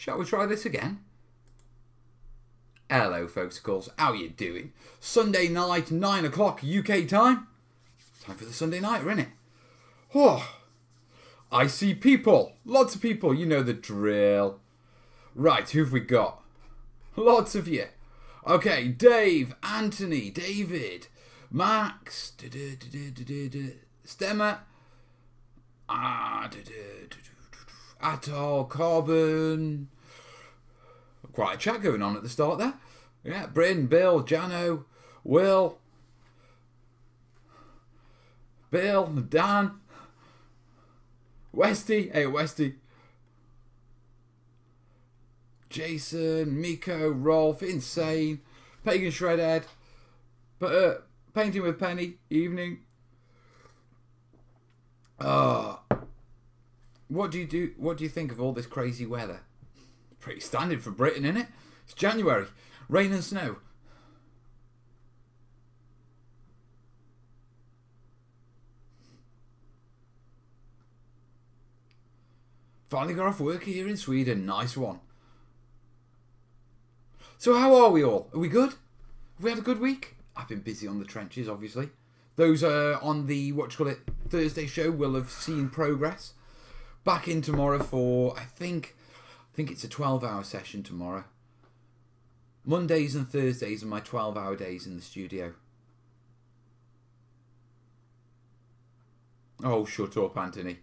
Shall we try this again? Hello, folks, of course. How you doing? Sunday night, 9 o'clock UK time. Time for the Sunday nighter, innit? Oh, I see people. Lots of people. You know the drill. Right, who've we got? Lots of you. Okay, Dave, Anthony, David, Max, Stemmer, Atoll, Carbon. Quite a chat going on at the start there. Yeah, Bryn, Bill, Jano, Will, Bill, Dan, Westy, hey Westy, Jason, Miko, Rolf, Insane, Pagan Shredhead, Painting with Penny, Evening. What do you think of all this crazy weather? Pretty standard for Britain, isn't it? It's January. Rain and snow. Finally got off work here in Sweden. Nice one. So how are we all? Are we good? Have we had a good week? I've been busy on the trenches, obviously. Those on the, Thursday show will have seen progress. Back in tomorrow for, I think it's a 12-hour session tomorrow. Mondays and Thursdays are my 12-hour days in the studio. Oh, shut up, Anthony.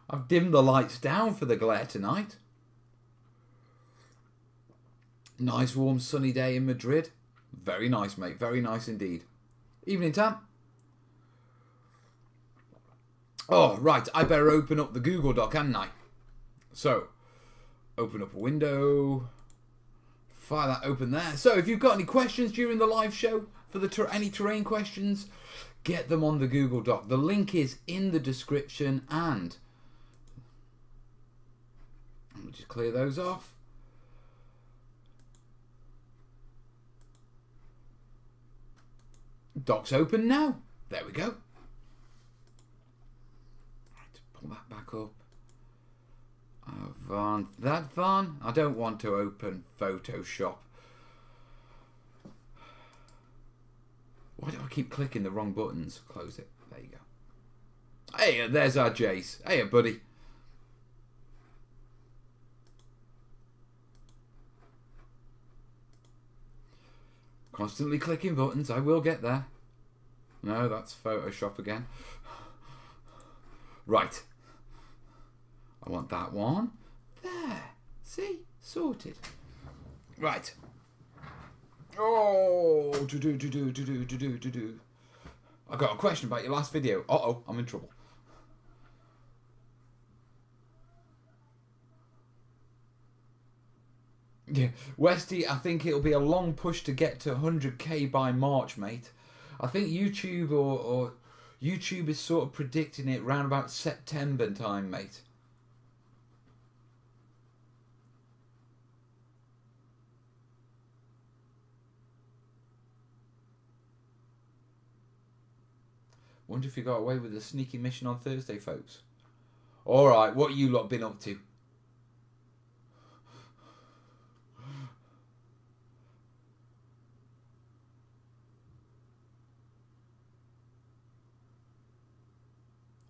I've dimmed the lights down for the glare tonight. Nice, warm, sunny day in Madrid. Very nice, mate. Very nice indeed. Evening, Tam. Oh, right. I better open up the Google Doc, hadn't I? So, open up a window. Fire that open there. So, if you've got any questions during the live show for the any terrain questions, get them on the Google Doc. The link is in the description, and we'll just clear those off. Doc's open now. There we go. Right, pull that back up. That Van. I don't want to open Photoshop. Why do I keep clicking the wrong buttons? Close it. There you go. Hey, there's our Jace. Hey, buddy. Constantly clicking buttons. I will get there. No, that's Photoshop again. Right. I want that one. There. See? Sorted. Right. Oh, I got a question about your last video. Uh-oh, I'm in trouble. Yeah, Westy, I think it'll be a long push to get to 100k by March, mate. I think YouTube or YouTube is sort of predicting it round about September time, mate. Wonder if you got away with a sneaky mission on Thursday, folks. Alright, what you lot been up to?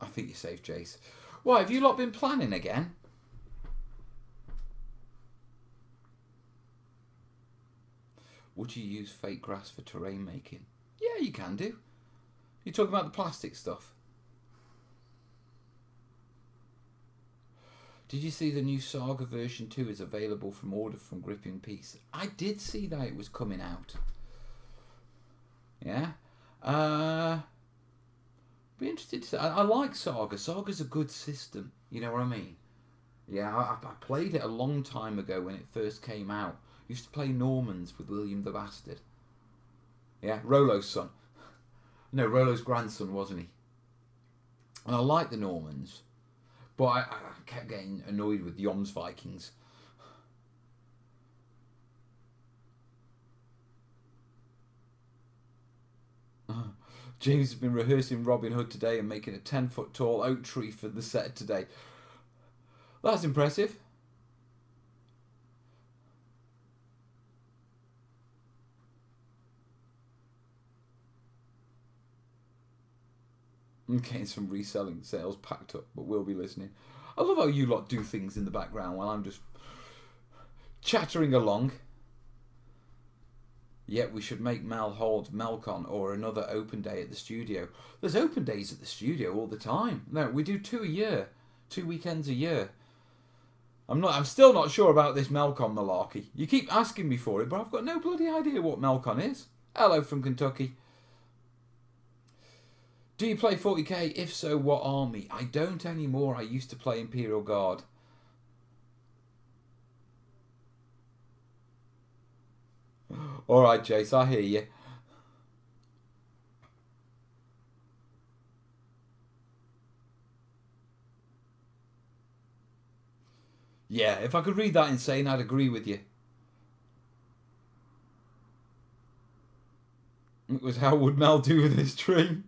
I think you're safe, Jace. Why, have you lot been planning again? Would you use fake grass for terrain making? Yeah, you can do. You're talking about the plastic stuff. Did you see the new Saga version 2 is available from order from Gripping Peace? I did see that it was coming out. Yeah. Be interested to see. I like Saga. Saga's a good system. You know what I mean? Yeah, I played it a long time ago when it first came out. Used to play Normans with William the Bastard. Yeah, Rollo's son. No, Rollo's grandson, wasn't he? And I like the Normans, but I kept getting annoyed with Yom's Vikings. James has been rehearsing Robin Hood today and making a 10-foot tall oak tree for the set today. That's impressive. I'm getting some reselling sales packed up, but we'll be listening. I love how you lot do things in the background while I'm just chattering along. Yet we should make Mel hold Melcon or another open day at the studio. There's open days at the studio all the time. No, we do 2 a year. 2 weekends a year. I'm still not sure about this Melcon malarkey. You keep asking me for it, but I've got no bloody idea what Melcon is. Hello from Kentucky. Do you play 40k? If so, what army? I don't anymore. I used to play Imperial Guard. Alright, Jace, I hear you. Yeah, if I could read that insane, I'd agree with you. It was how would Mel do with his tree?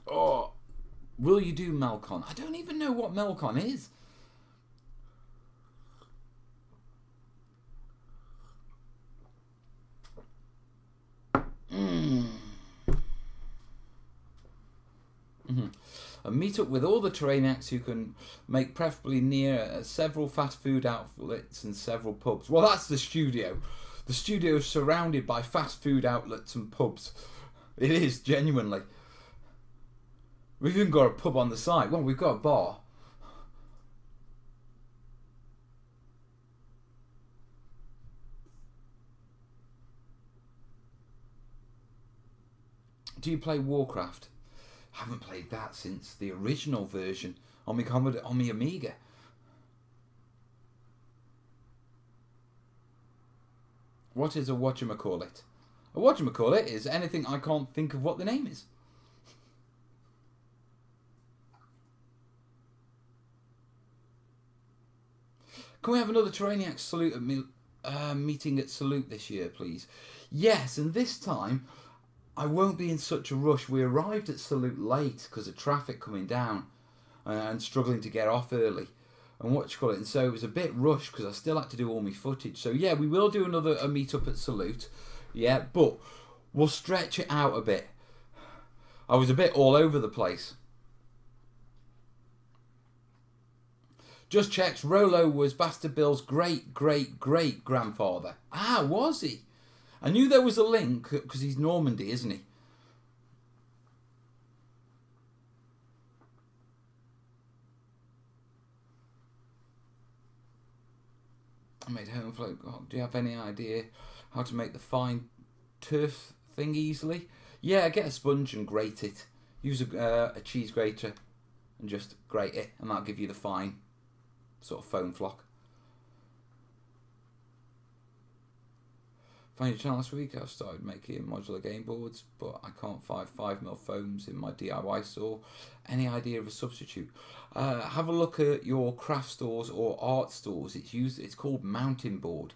Oh, will you do Melcon? I don't even know what Melcon is. A meet-up with all the terrainiacs who can make preferably near several fast food outlets and several pubs. Well, that's the studio. The studio is surrounded by fast food outlets and pubs. It is, genuinely. We've even got a pub on the site. Well, we've got a bar. Do you play Warcraft? Haven't played that since the original version on my Amiga. What is a whatchamacallit? A whatchamacallit is anything I can't think of what the name is. Can we have another terrainiacs salute at meeting at Salute this year, please? Yes, and this time I won't be in such a rush. We arrived at Salute late because of traffic coming down and struggling to get off early. And and so it was a bit rushed because I still had to do all my footage. So yeah, we will do a meet-up at Salute. Yeah, but we'll stretch it out a bit. I was a bit all over the place. Just checked, Rolo was Bastard Bill's great-great-great-grandfather. Ah, was he? I knew there was a link because he's Normandy, isn't he? I made home float. Oh, do you have any idea how to make the fine turf thing easily? Yeah, get a sponge and grate it. Use a cheese grater and just grate it, and that'll give you the fine sort of foam flock. Found your channel last week. I've started making modular game boards, but I can't find 5mm foams in my DIY store. Any idea of a substitute? Have a look at your craft stores or art stores. It's called mountain board.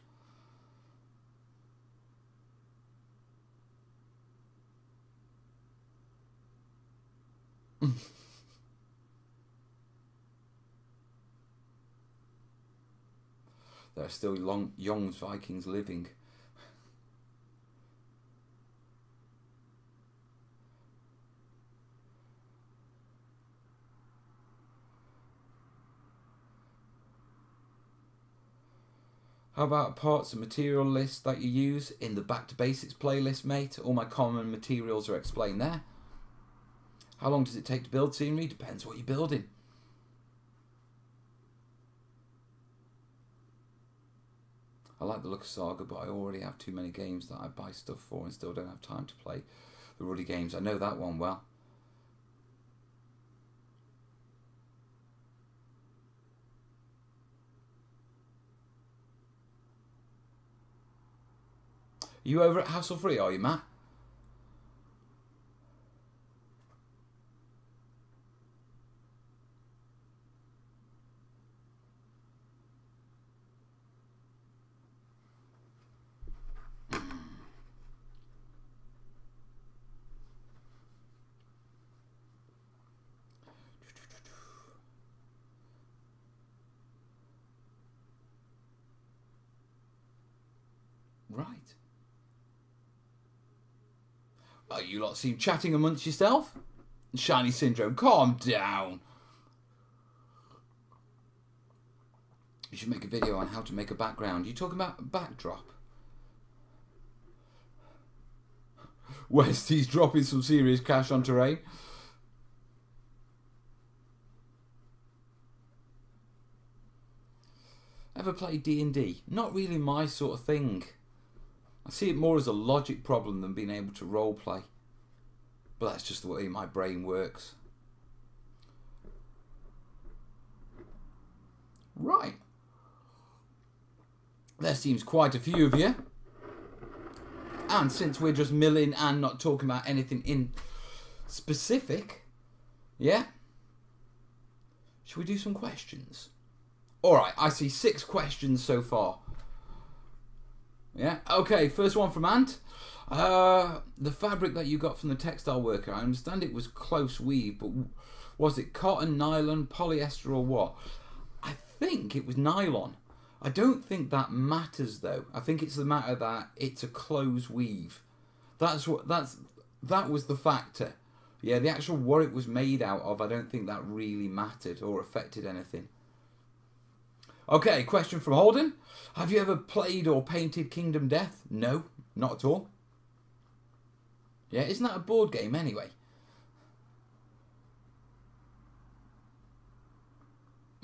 There are still young Vikings living. How about parts and material list that you use in the Back to Basics playlist, mate? All my common materials are explained there. How long does it take to build scenery? Depends what you're building. I like the look of Saga, but I already have too many games that I buy stuff for and still don't have time to play the ruddy games. I know that one well. Are you over at Hassle Free, are you, Matt? Right. Oh, you lot seem chatting amongst yourself. Shiny Syndrome, calm down. You should make a video on how to make a background. You talking about a backdrop? Westy's dropping some serious cash on terrain. Ever played D&D? Not really my sort of thing. I see it more as a logic problem than being able to roleplay. But that's just the way my brain works. Right. There seems quite a few of you. And since we're just milling and not talking about anything in specific, yeah? Should we do some questions? Alright, I see 6 questions so far. Yeah, okay, first one from Ant. The fabric that you got from the textile worker, I understand it was close weave, but was it cotton, nylon, polyester or what? I think it was nylon. I don't think that matters though. I think it's the matter that it's a close weave. That was the factor. Yeah, the actual what it was made out of, I don't think that really mattered or affected anything. Okay, question from Holden. Have you ever played or painted Kingdom Death? No, not at all. Yeah, isn't that a board game anyway?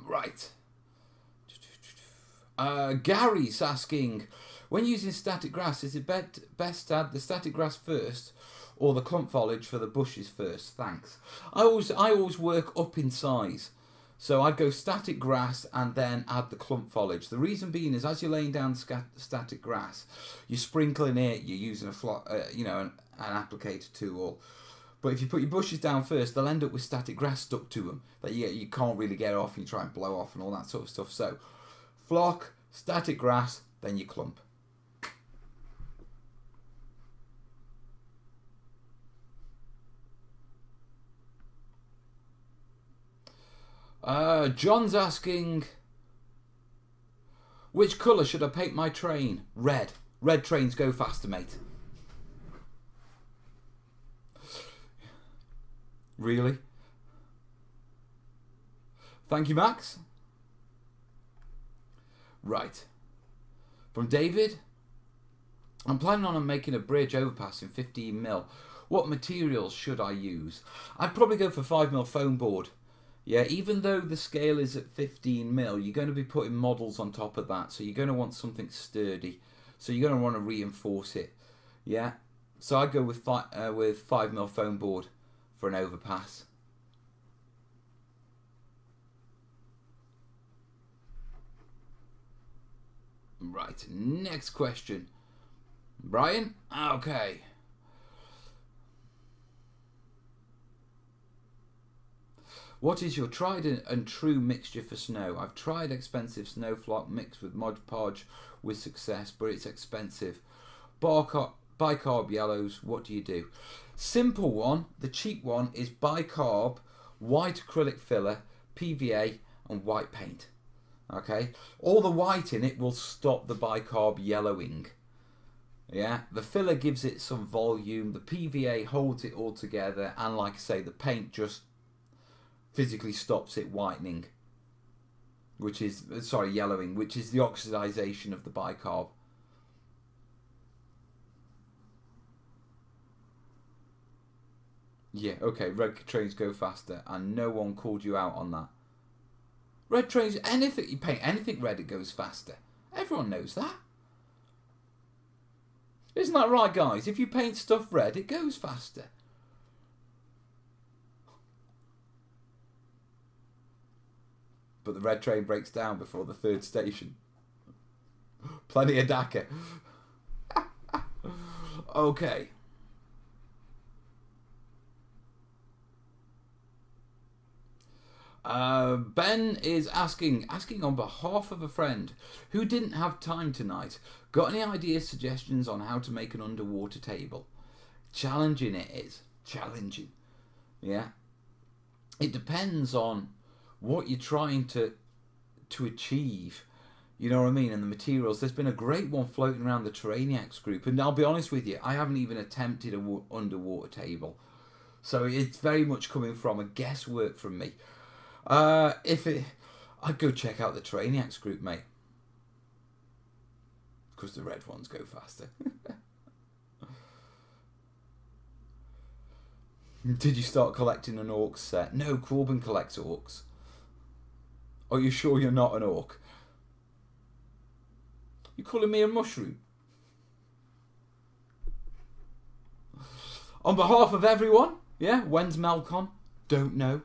Right. Gary's asking, when using static grass, is it best to add the static grass first or the clump foliage for the bushes first? Thanks. I always work up in size. So I'd go static grass and then add the clump foliage. The reason being is as you're laying down static grass, you're sprinkling it, you're using an applicator tool. But if you put your bushes down first, they'll end up with static grass stuck to them that you can't really get off and you try and blow off and all that sort of stuff. So flock, static grass, then your clump. John's asking, which colour should I paint my train? Red. Red trains go faster, mate. Really? Thank you, Max. Right. From David, I'm planning on making a bridge overpass in 15 mil. What materials should I use? I'd probably go for 5 mil foam board. Yeah, even though the scale is at 15 mil, you're going to be putting models on top of that, so you're going to want something sturdy. So you're going to want to reinforce it. Yeah, so I'd go with 5 mil foam board for an overpass. Right, next question. Brian? Okay. What is your tried and true mixture for snow? I've tried expensive snow flock mixed with Mod Podge with success, but it's expensive. Bicarb yellows, what do you do? Simple one, the cheap one is bicarb, white acrylic filler, PVA and white paint. Okay, all the white in it will stop the bicarb yellowing. Yeah, the filler gives it some volume, the PVA holds it all together, and like I say, the paint just physically stops it whitening, which is, sorry, yellowing, which is the oxidization of the bicarb. Yeah, okay, red trains go faster, and no one called you out on that. Red trains, anything, you paint anything red, it goes faster. Everyone knows that. Isn't that right, guys? If you paint stuff red, it goes faster. But the red train breaks down before the 3rd station. Plenty of Dakar. Okay. Ben is asking on behalf of a friend who didn't have time tonight. Got any ideas, suggestions on how to make an underwater table? Challenging it is. Challenging. Yeah. It depends on what you're trying to achieve. You know what I mean? And the materials. There's been a great one floating around the terrainiacs group, and I'll be honest with you, I haven't even attempted a underwater table, so it's very much coming from a guesswork from me. I'd go check out the terrainiacs group, mate, because the red ones go faster. Did you start collecting an orc set? No, Corbin collects orcs. Are you sure you're not an orc? You calling me a mushroom? On behalf of everyone, yeah, when's Melcon? Don't know.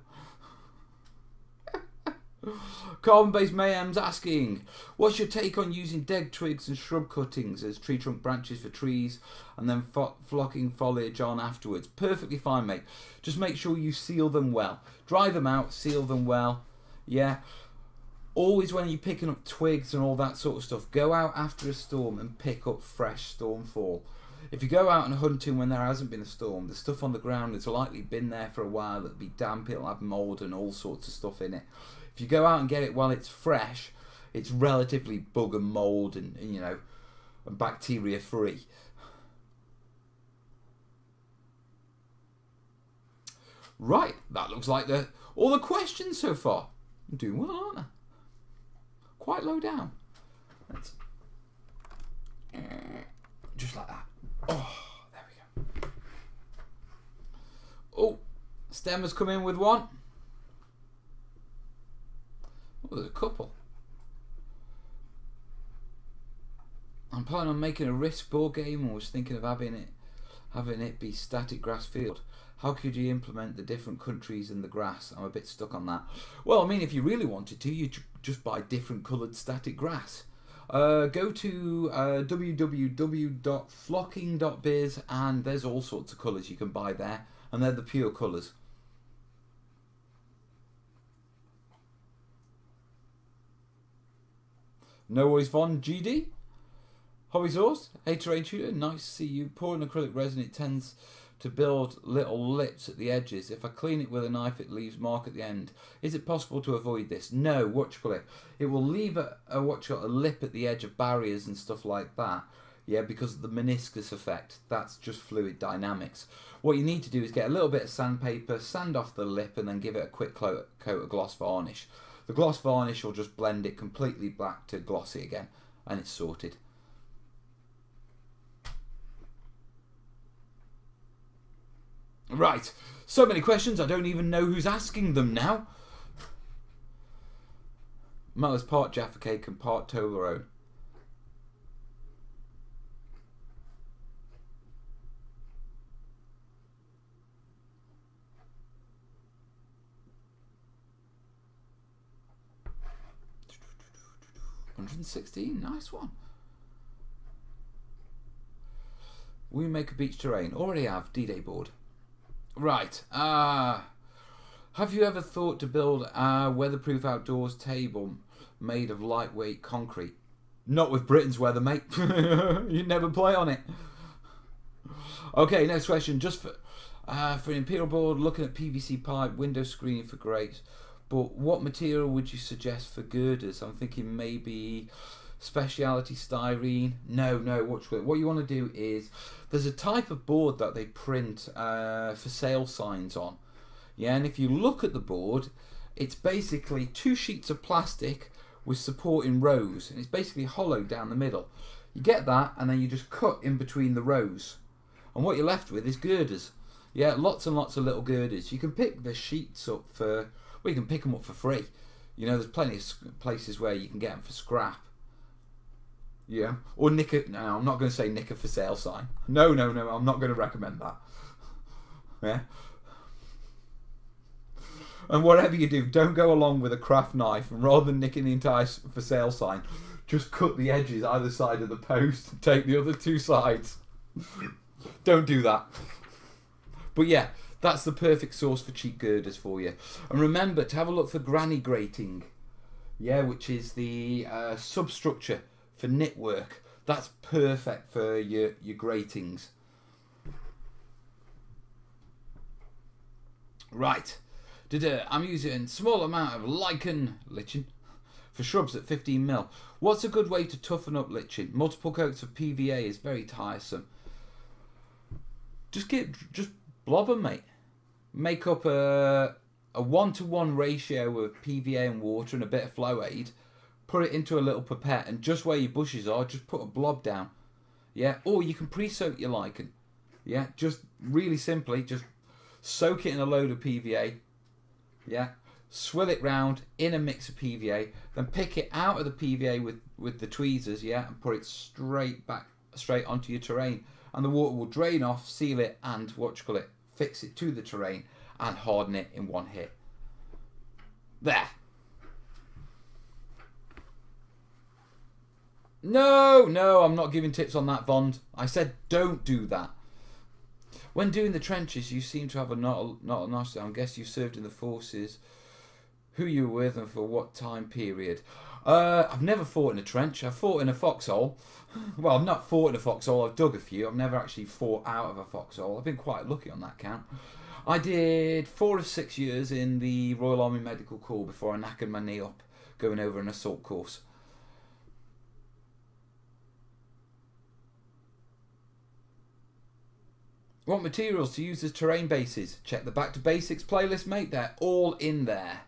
Carbon-based Mayhem's asking, what's your take on using dead twigs and shrub cuttings as tree trunk branches for trees and then flocking foliage on afterwards? Perfectly fine, mate. Just make sure you seal them well. Dry them out, seal them well. Yeah. Always when you're picking up twigs and all that sort of stuff, go out after a storm and pick up fresh stormfall. If you go out and hunting when there hasn't been a storm, the stuff on the ground has likely been there for a while. It'll be damp, it'll have mould and all sorts of stuff in it. If you go out and get it while it's fresh, it's relatively bug and mould and you know, and bacteria free. Right, that looks like all the questions so far. I'm doing well, aren't I? Quite low down. Let's, just like that. Oh, there we go. Oh, Stem has come in with one. Oh, there's a couple. I'm planning on making a Risk board game and was thinking of having it be static grass field. How could you implement the different countries and the grass? I'm a bit stuck on that. Well, I mean, if you really wanted to, you just buy different coloured static grass. Go to www.flocking.biz and there's all sorts of colours you can buy there, and they're the pure colours. No worries, Von GD. Hobby Source, hey Terrain Tutor, nice to see you. Pouring acrylic resin, it tends to build little lips at the edges. If I clean it with a knife, it leaves mark at the end. Is it possible to avoid this? No, it will leave a lip at the edge of barriers and stuff like that. Yeah, because of the meniscus effect. That's just fluid dynamics. What you need to do is get a little bit of sandpaper, sand off the lip, and then give it a quick coat of gloss varnish. The gloss varnish will just blend it completely black to glossy again, and it's sorted. Right, so many questions, I don't even know who's asking them now. Mother's part Jaffa Cake and part Toblerone. $116, nice one. We make a beach terrain. Already have D-Day board. Right. Have you ever thought to build a weatherproof outdoors table made of lightweight concrete? Not with Britain's weather, mate. You'd never play on it. Okay, next question. Just for an Imperial board, looking at PVC pipe, window screening for grates. But what material would you suggest for girders? I'm thinking maybe speciality styrene. No, what you want to do is, there's a type of board that they print for sale signs on. Yeah, and if you look at the board, it's basically 2 sheets of plastic with supporting rows, and it's basically hollow down the middle. You get that, and then you just cut in between the rows, and what you're left with is girders. Yeah, lots and lots of little girders. You can pick the sheets up for, well, you can pick them up for free. You know, there's plenty of places where you can get them for scrap. Yeah, or nick it. No, I'm not going to say nick a for sale sign. No, I'm not going to recommend that. Yeah. And whatever you do, don't go along with a craft knife, and rather than nicking the entire for sale sign, just cut the edges either side of the post and take the other 2 sides. Don't do that. But yeah, that's the perfect source for cheap girders for you. And remember to have a look for granny grating. Yeah, which is the substructure for knitwork. That's perfect for your gratings. Right. I'm using a small amount of lichen for shrubs at 15 mil. What's a good way to toughen up liching? Multiple coats of PVA is very tiresome. Just blob 'em, mate. Make up a 1-to-1 ratio of PVA and water and a bit of flow aid. Put it into a little pipette, and just where your bushes are, just put a blob down. Yeah, or you can pre-soak your lichen. Yeah, just really simply, just soak it in a load of PVA. Yeah, swill it round in a mix of PVA, then pick it out of the PVA with the tweezers, yeah, and put it straight onto your terrain, and the water will drain off, seal it, and fix it to the terrain and harden it in one hit. There. No, I'm not giving tips on that, Vond. I said don't do that. When doing the trenches, you seem to have not a nice. I guess you served in the forces. Who you were with and for what time period? I've never fought in a trench. I've fought in a foxhole. Well, I've not fought in a foxhole. I've dug a few. I've never actually fought out of a foxhole. I've been quite lucky on that count. I did 4 of 6 years in the Royal Army Medical Corps before I knackered my knee up going over an assault course. What materials to use as terrain bases? Check the Back to Basics playlist, mate. They're all in there.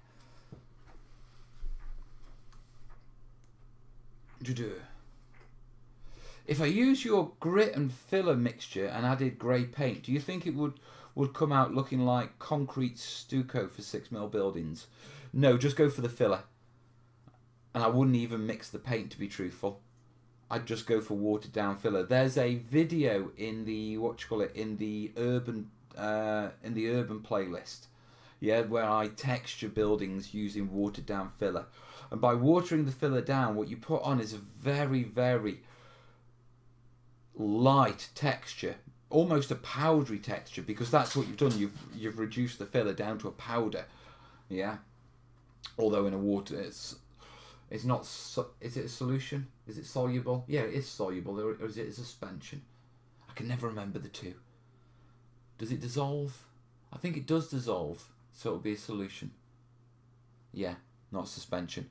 If I use your grit and filler mixture and added grey paint, do you think it would come out looking like concrete stucco for 6mm buildings? No, just go for the filler. And I wouldn't even mix the paint, to be truthful. I'd just go for watered down filler. There's a video in the in the urban playlist, yeah, where I texture buildings using watered down filler. And by watering the filler down, what you put on is a very, very light texture, almost a powdery texture, because that's what you've done. You've reduced the filler down to a powder, yeah. Although in a water, it's not. Is it a solution? Is it soluble? Yeah, it is soluble. Or is it a suspension? I can never remember the two. Does it dissolve? I think it does dissolve, so it'll be a solution. Yeah, not suspension.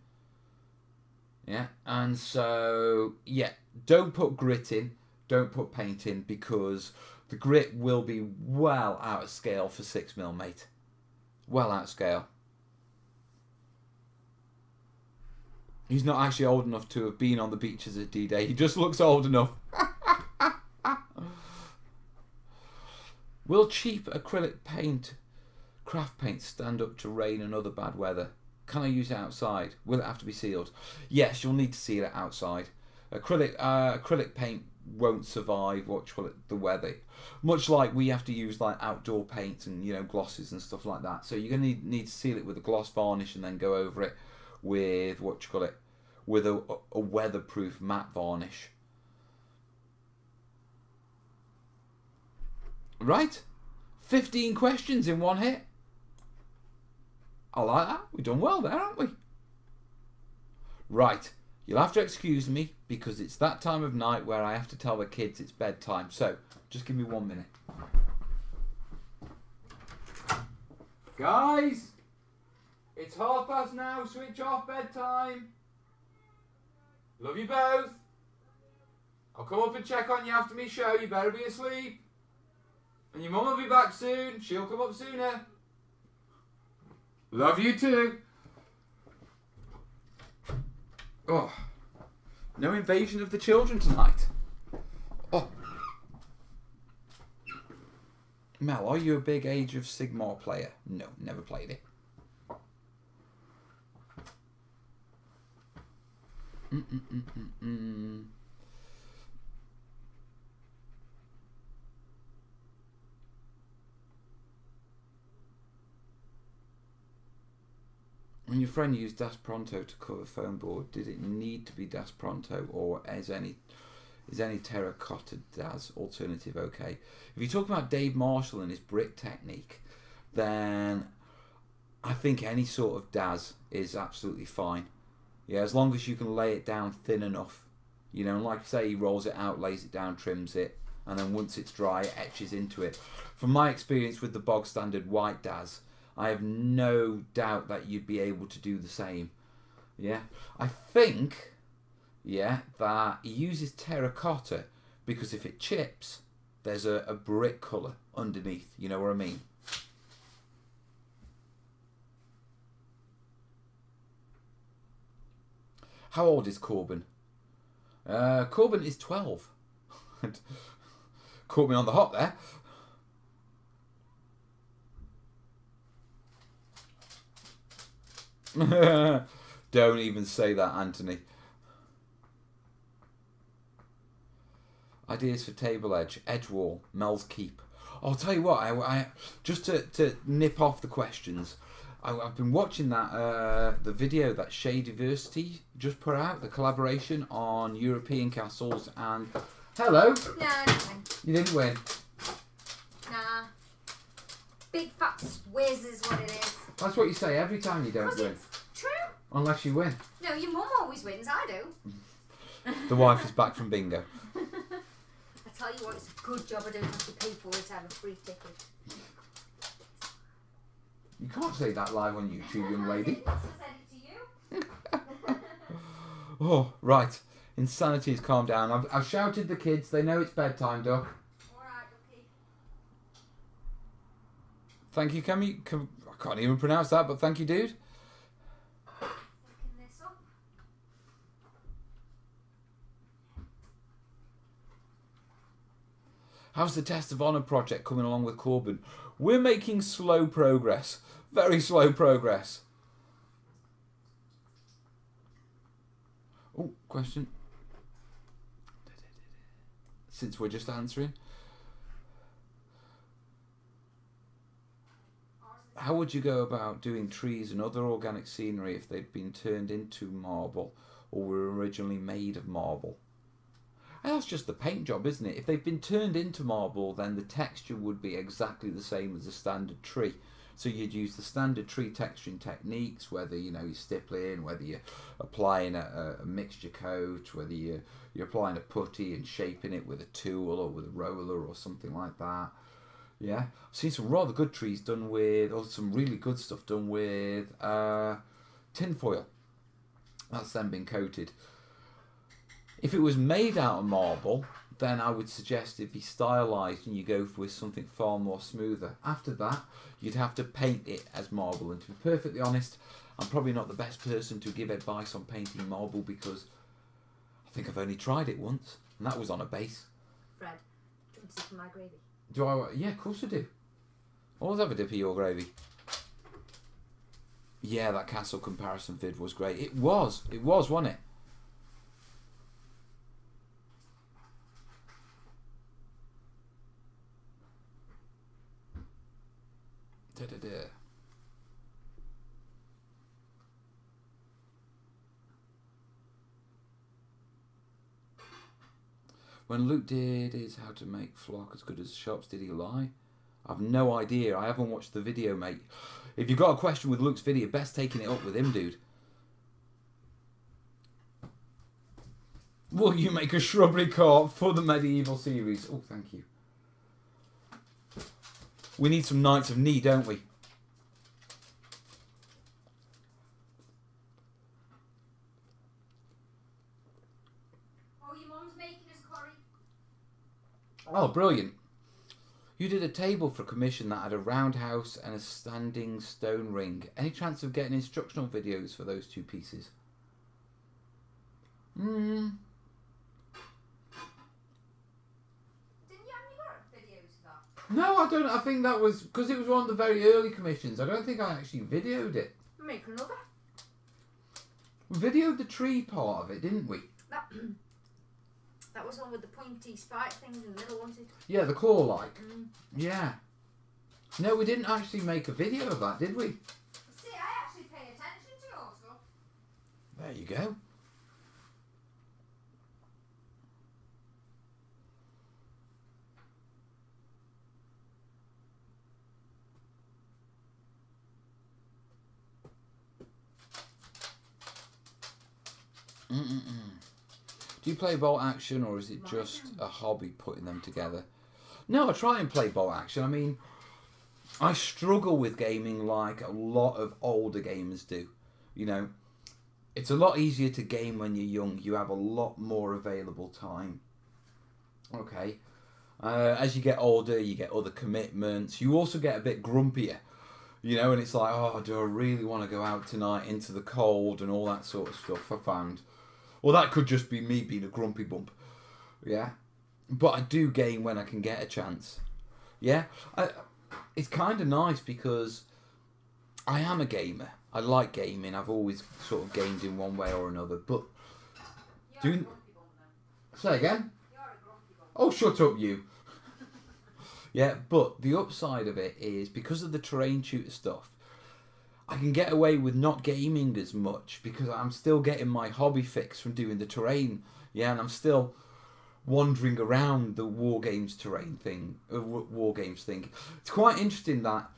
Yeah, and so yeah, don't put grit in, don't put paint in, because the grit will be well out of scale for 6mm, mate. Well out of scale. He's not actually old enough to have been on the beaches at D-Day. He just looks old enough. Will cheap acrylic paint, craft paint, stand up to rain and other bad weather? Can I use it outside? Will it have to be sealed? Yes, you'll need to seal it outside. Acrylic paint won't survive the weather. Much like we have to use like outdoor paints and glosses and stuff like that. So you're gonna need to seal it with a gloss varnish and then go over it with with a weatherproof matte varnish. Right, 15 questions in one hit. I like that. We've done well there, haven't we? Right, you'll have to excuse me because it's that time of night where I have to tell the kids it's bedtime. So just give me 1 minute. Guys, it's past now. Switch off, bedtime. Love you both. I'll come up and check on you after me show. You better be asleep. And your mum will be back soon. She'll come up sooner. Love you too. Oh, no invasion of the children tonight. Oh. Mel, are you a big Age of Sigmar player? No, never played it. When your friend used Das Pronto to cover foam board, did it need to be Das Pronto, or is any terracotta DAS alternative okay? If you talk about Dave Marshall and his brick technique, then I think any sort of DAS is absolutely fine. Yeah, as long as you can lay it down thin enough. And like I say, he rolls it out, lays it down, trims it, and then once it's dry, it etches into it. From my experience with the bog standard white DAS, I have no doubt that you'd be able to do the same. Yeah. I think, yeah, that he uses terracotta because if it chips, there's a brick colour underneath. You know what I mean? How old is Corbin? Corbin is 12. Caught me on the hop there. Don't even say that, Anthony. Ideas for table edge, edge wall, Mel's Keep. I'll tell you what, I just to nip off the questions, I've been watching that the video that Shadiversity just put out, the collaboration on European castles, and hello. No, I didn't win. You didn't win. Nah. Big fat whiz is what it is. That's what you say every time you don't win. It's true. Unless you win. No, your mum always wins. I do. The wife is back from bingo. I tell you what, it's a good job I don't have to pay for it to have a free ticket. You can't say that live on YouTube, young lady. I said it to you. Oh, right. Insanity has calmed down. I've shouted the kids. They know it's bedtime, Duck. Alright, Ducky. Thank you, I can't even pronounce that, but thank you, dude. Picking this up. How's the Test of Honour project coming along with Corbin? We're making slow progress. Very slow progress. Oh, question. Since we're just answering. How would you go about doing trees and other organic scenery if they'd been turned into marble or were originally made of marble? And that's just the paint job, isn't it? If they've been turned into marble, then the texture would be exactly the same as a standard tree. So you'd use the standard tree texturing techniques, whether you're stippling, whether you're applying a mixture coat, whether you're applying a putty and shaping it with a tool or with a roller or something like that. Yeah, I've seen some rather good trees done with, or some really good stuff done with tin foil. That's then been coated. If it was made out of marble, then I would suggest it be stylised and you go with something far more smoother. After that, you'd have to paint it as marble. And to be perfectly honest, I'm probably not the best person to give advice on painting marble because I think I've only tried it once, and that was on a base. Fred, do you want to sip my gravy? Do I? Yeah, of course I do. Always have a dip of your gravy. Yeah, that castle comparison vid was great. It was, wasn't it? When Luke did his how to make flock as good as shops, did he lie? I've no idea. I haven't watched the video, mate. If you've got a question with Luke's video, best taking it up with him, dude. Will you make a shrubbery cart for the medieval series? Oh, thank you. We need some Knights of Knee, don't we? Oh, your mum's making us curry. Oh, brilliant. You did a table for commission that had a roundhouse and a standing stone ring. Any chance of getting instructional videos for those two pieces? Didn't you have any videos for that? No, I don't. I think that was because it was one of the very early commissions. I don't think I actually videoed it. Make another. We videoed the tree part of it, didn't we? That was one with the pointy spike things in the middle, wasn't it? Yeah, the claw-like. Yeah. No, we didn't actually make a video of that, did we? See, I actually pay attention to your stuff. There you go. Do you play bolt action or is it just a hobby putting them together? No, I try and play bolt action. I mean, I struggle with gaming like a lot of older gamers do. You know, it's a lot easier to game when you're young. You have a lot more available time. Okay. As you get older, you get other commitments. You also get a bit grumpier, you know, and it's like, oh, do I really want to go out tonight into the cold and all that sort of stuff, I found. Well, that could just be me being a grumpy bump. Yeah. But I do game when I can get a chance. Yeah. It's kind of nice because I am a gamer. I like gaming. I've always sort of gamed in one way or another. But say again? Oh, shut up, you. Yeah, but the upside of it is because of the terrain shooter stuff, I can get away with not gaming as much because I'm still getting my hobby fix from doing the terrain. Yeah, and I'm still wandering around the war games terrain thing, war games thing. It's quite interesting that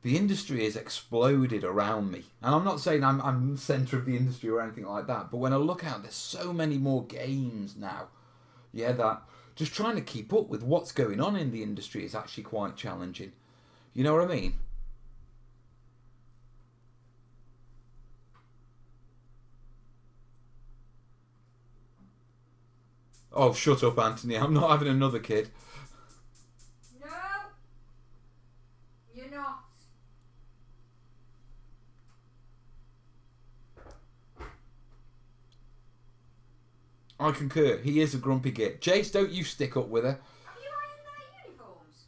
the industry has exploded around me, and I'm not saying I'm the centre of the industry or anything like that. But when I look out, there's so many more games now. Yeah, that just trying to keep up with what's going on in the industry is actually quite challenging. You know what I mean? Oh, shut up, Anthony. I'm not having another kid. No, you're not. I concur. He is a grumpy git. Jace, don't you stick up with her. Have you ironed their uniforms?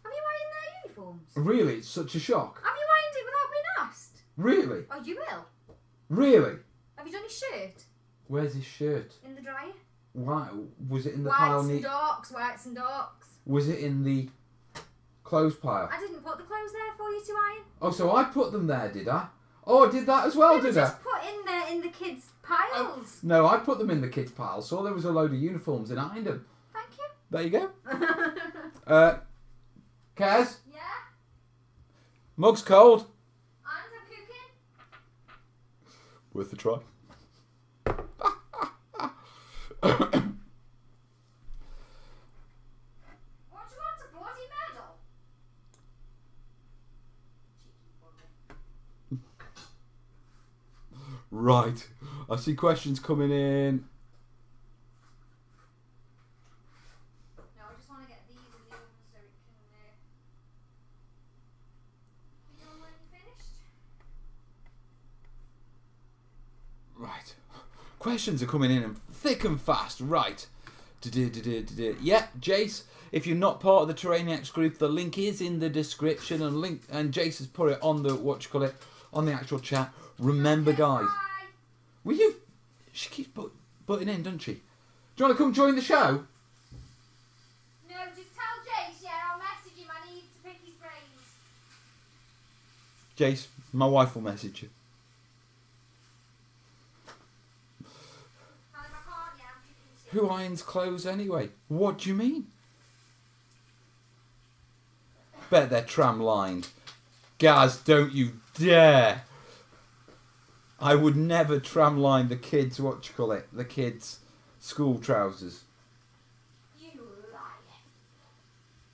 Have you ironed their uniforms? Really? It's such a shock. Have you ironed it without being asked? Really? Oh, you will. Really? Have you done his shirt? Where's his shirt? In the dryer. Why? Was it in the pile? Whites and darks. Was it in the clothes pile? I didn't put the clothes there for you to iron. Oh, so I put them there, did I? Oh, I did that as well, did I? Just put in there in the kids' piles. No, I put them in the kids' pile. Saw there was a load of uniforms and I ironed them. Thank you. There you go. Kaz? Yeah? Mug's cold. And I'm cooking. Worth a try. What do you want, a bloody medal? Right. I see questions coming in. No, I just want to get these in the oven so it can be done when you're finished. Right. Questions are coming in thick and fast. Right. Yeah, Jace, if you're not part of the terrainiacs group, the link is in the description, and Jace has put it on the on the actual chat. Remember, guys. Bye. Will you? She keeps butting in, doesn't she? Do you want to come join the show? No, just tell Jace, yeah, I'll message him. I need to pick his brains. Jace, my wife will message you. Tell him I can't, yeah, I'm cooking too. Who irons clothes anyway? What do you mean? Bet they're tram-lined. Gaz, don't you dare. I would never tram-line the kids, the kids' school trousers. You liar.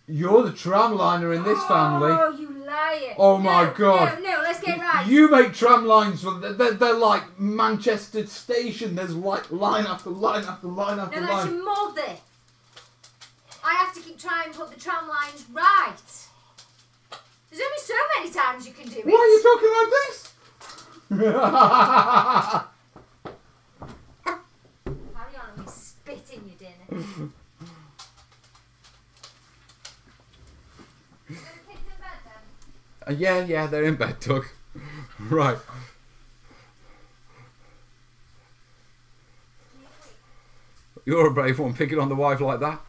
You're the tram-liner in this family. Oh, you liar. Oh my God. No, let's get right. You make tram lines, they're like Manchester Station. There's like line after line after line after No, that's line. your mother. I have to keep trying to put the tram lines right. There's only so many times you can do it. Why are you talking like this? Carry on and we spit in your dinner. Are the kids in bed then? Yeah, they're in bed, Doug. Right. You're a brave one, picking on the wife like that.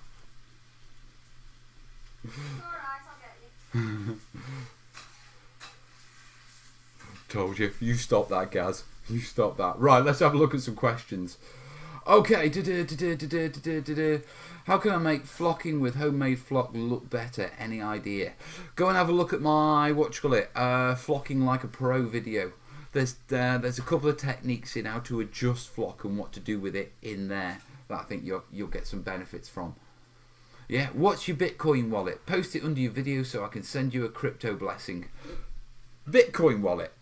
It's alright, I'll get you. Told you. You stop that, Gaz. You stop that. Right, let's have a look at some questions. Okay. How can I make flocking with homemade flock look better? Any idea? Go and have a look at my, flocking like a pro video. There's a couple of techniques in how to adjust flock and what to do with it in there that I think you'll get some benefits from. Yeah, what's your Bitcoin wallet? Post it under your video so I can send you a crypto blessing. Bitcoin wallet.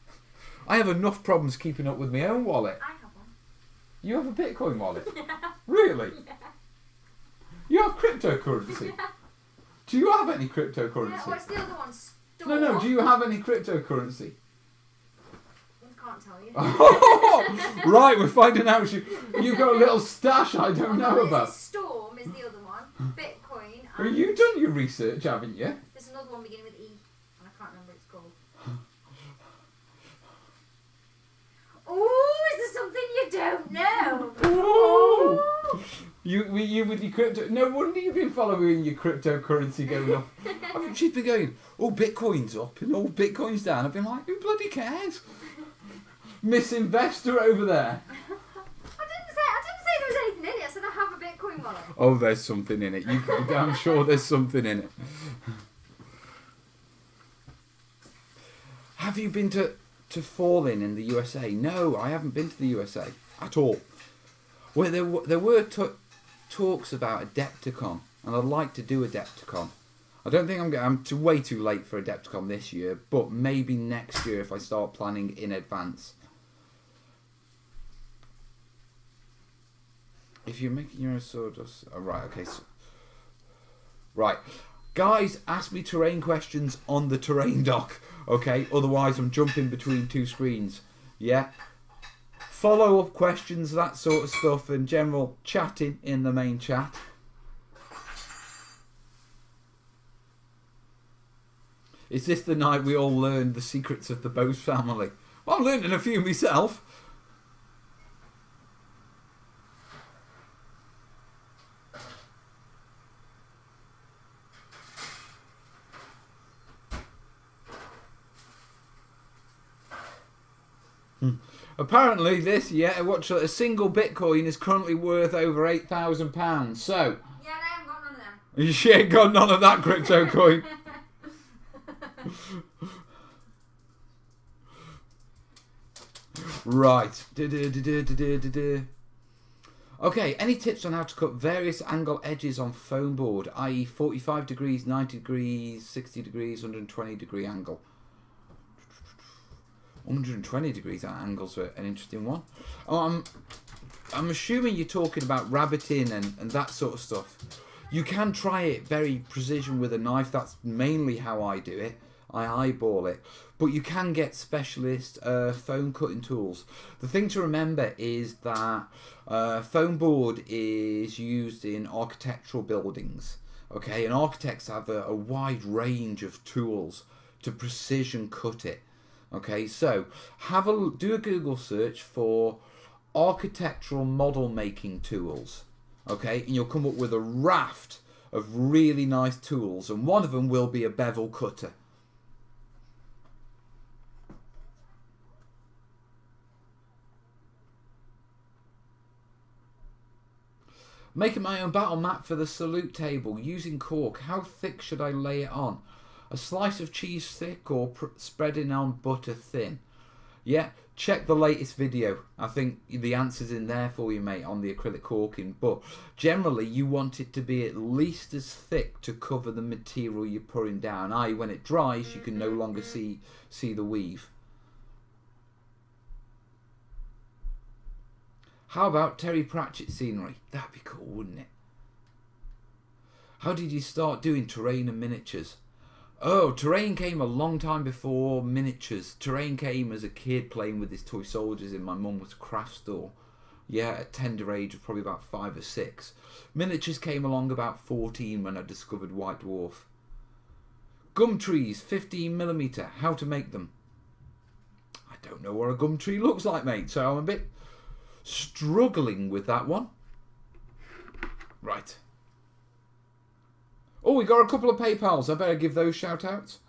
I have enough problems keeping up with my own wallet. I have one. You have a Bitcoin wallet? Yeah. Really? Yeah. You have cryptocurrency? Yeah. Do you have any Yeah, cryptocurrency? what's the other one? Store? No, do you have any cryptocurrency? I can't tell you. Right, we're finding out you've got a little stash I don't know about. Storm is the other one. Bitcoin. Well, you've done your research, haven't you? There's another one beginning with E, and I can't remember what it's called. Oh, is there something you don't know? Oh. You with your crypto. No wonder you've been following your cryptocurrency going up. I mean, she's been going, oh, Bitcoin's up and oh, Bitcoin's down. I've been like, who bloody cares? Miss Investor over there. I didn't say there was anything in it. I said I have a Bitcoin wallet. Oh, there's something in it. You can be damn sure there's something in it. Have you been to Falling in the USA? No, I haven't been to the USA at all. Well, there were talks about Adepticon, and I'd like to do Adepticon. I don't think I'm way too late for Adepticon this year, but maybe next year if I start planning in advance. If you're making your own sawdust... Oh, right, okay. So, right. Guys, ask me terrain questions on the terrain dock, okay? Otherwise, I'm jumping between two screens. Yeah? Follow-up questions, that sort of stuff, and general chatting in the main chat. Is this the night we all learned the secrets of the Bose family? Well, I'm learning a few myself. Apparently this, a single Bitcoin is currently worth over £8,000. So... Yeah, I haven't got none of them. You ain't got none of that crypto coin. Right. Okay, any tips on how to cut various angle edges on foam board, i.e. 45 degrees, 90 degrees, 60 degrees, 120 degree angle? 120 degrees, that angle's an interesting one. Oh, I'm assuming you're talking about rabbiting and that sort of stuff. You can try it very precision with a knife. That's mainly how I do it. I eyeball it. But you can get specialist foam cutting tools. The thing to remember is that foam board is used in architectural buildings. Okay, and architects have a wide range of tools to precision cut it. Okay, so do a Google search for architectural model making tools. Okay, and you'll come up with a raft of really nice tools, and one of them will be a bevel cutter. Making my own battle map for the salute table using cork. How thick should I lay it on? A slice of cheese thick or spreading on butter thin? Yeah, check the latest video. I think the answer's in there for you, mate, on the acrylic corking. But generally, you want it to be at least as thick to cover the material you're putting down. i.e. when it dries, you can no longer see the weave. How about Terry Pratchett scenery? That'd be cool, wouldn't it? How did you start doing terrain and miniatures? Oh, terrain came a long time before miniatures. Terrain came as a kid playing with his toy soldiers in my mum's craft store. Yeah, at tender age of probably about 5 or 6. Miniatures came along about 14 when I discovered White Dwarf. Gum trees, 15mm. How to make them? I don't know what a gum tree looks like, mate, so I'm a bit struggling with that one. Right. Oh, we got a couple of PayPals. I better give those shout outs.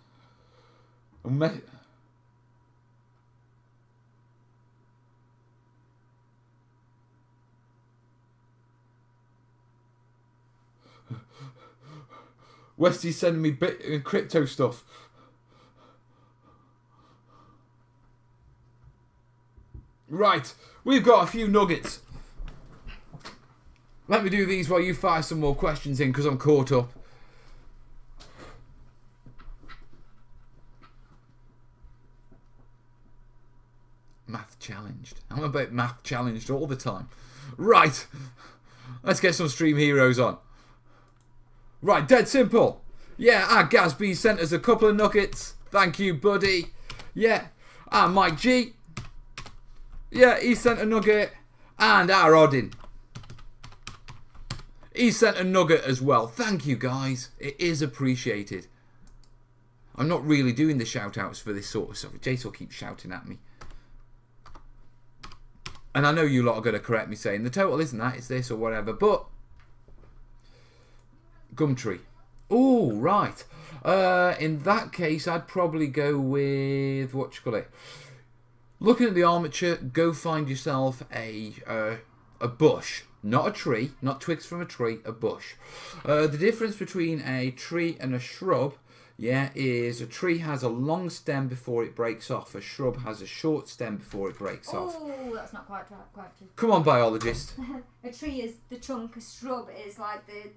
Westy's sending me crypto stuff. Right, we've got a few nuggets. Let me do these while you fire some more questions in because I'm caught up. challenged. I'm a bit math challenged all the time. Right. Let's get some Stream Heroes on. Right, dead simple. Yeah, Gazby sent us a couple of nuggets. Thank you, buddy. Yeah. Mike G. Yeah, he sent a nugget. And Odin. He sent a nugget as well. Thank you, guys. It is appreciated. I'm not really doing the shout-outs for this sort of stuff. Jace will keep shouting at me. And I know you lot are going to correct me saying the total isn't that, it's this or whatever. But Gumtree. Oh, right. In that case, I'd probably go with, what you call it? Looking at the armature, go find yourself a bush. Not a tree, not twigs from a tree, a bush. The difference between a tree and a shrub, yeah, is a tree has a long stem before it breaks off. A shrub has a short stem before it breaks off. Oh, that's not quite true. Come on, biologist. A tree is the trunk, a shrub is like the...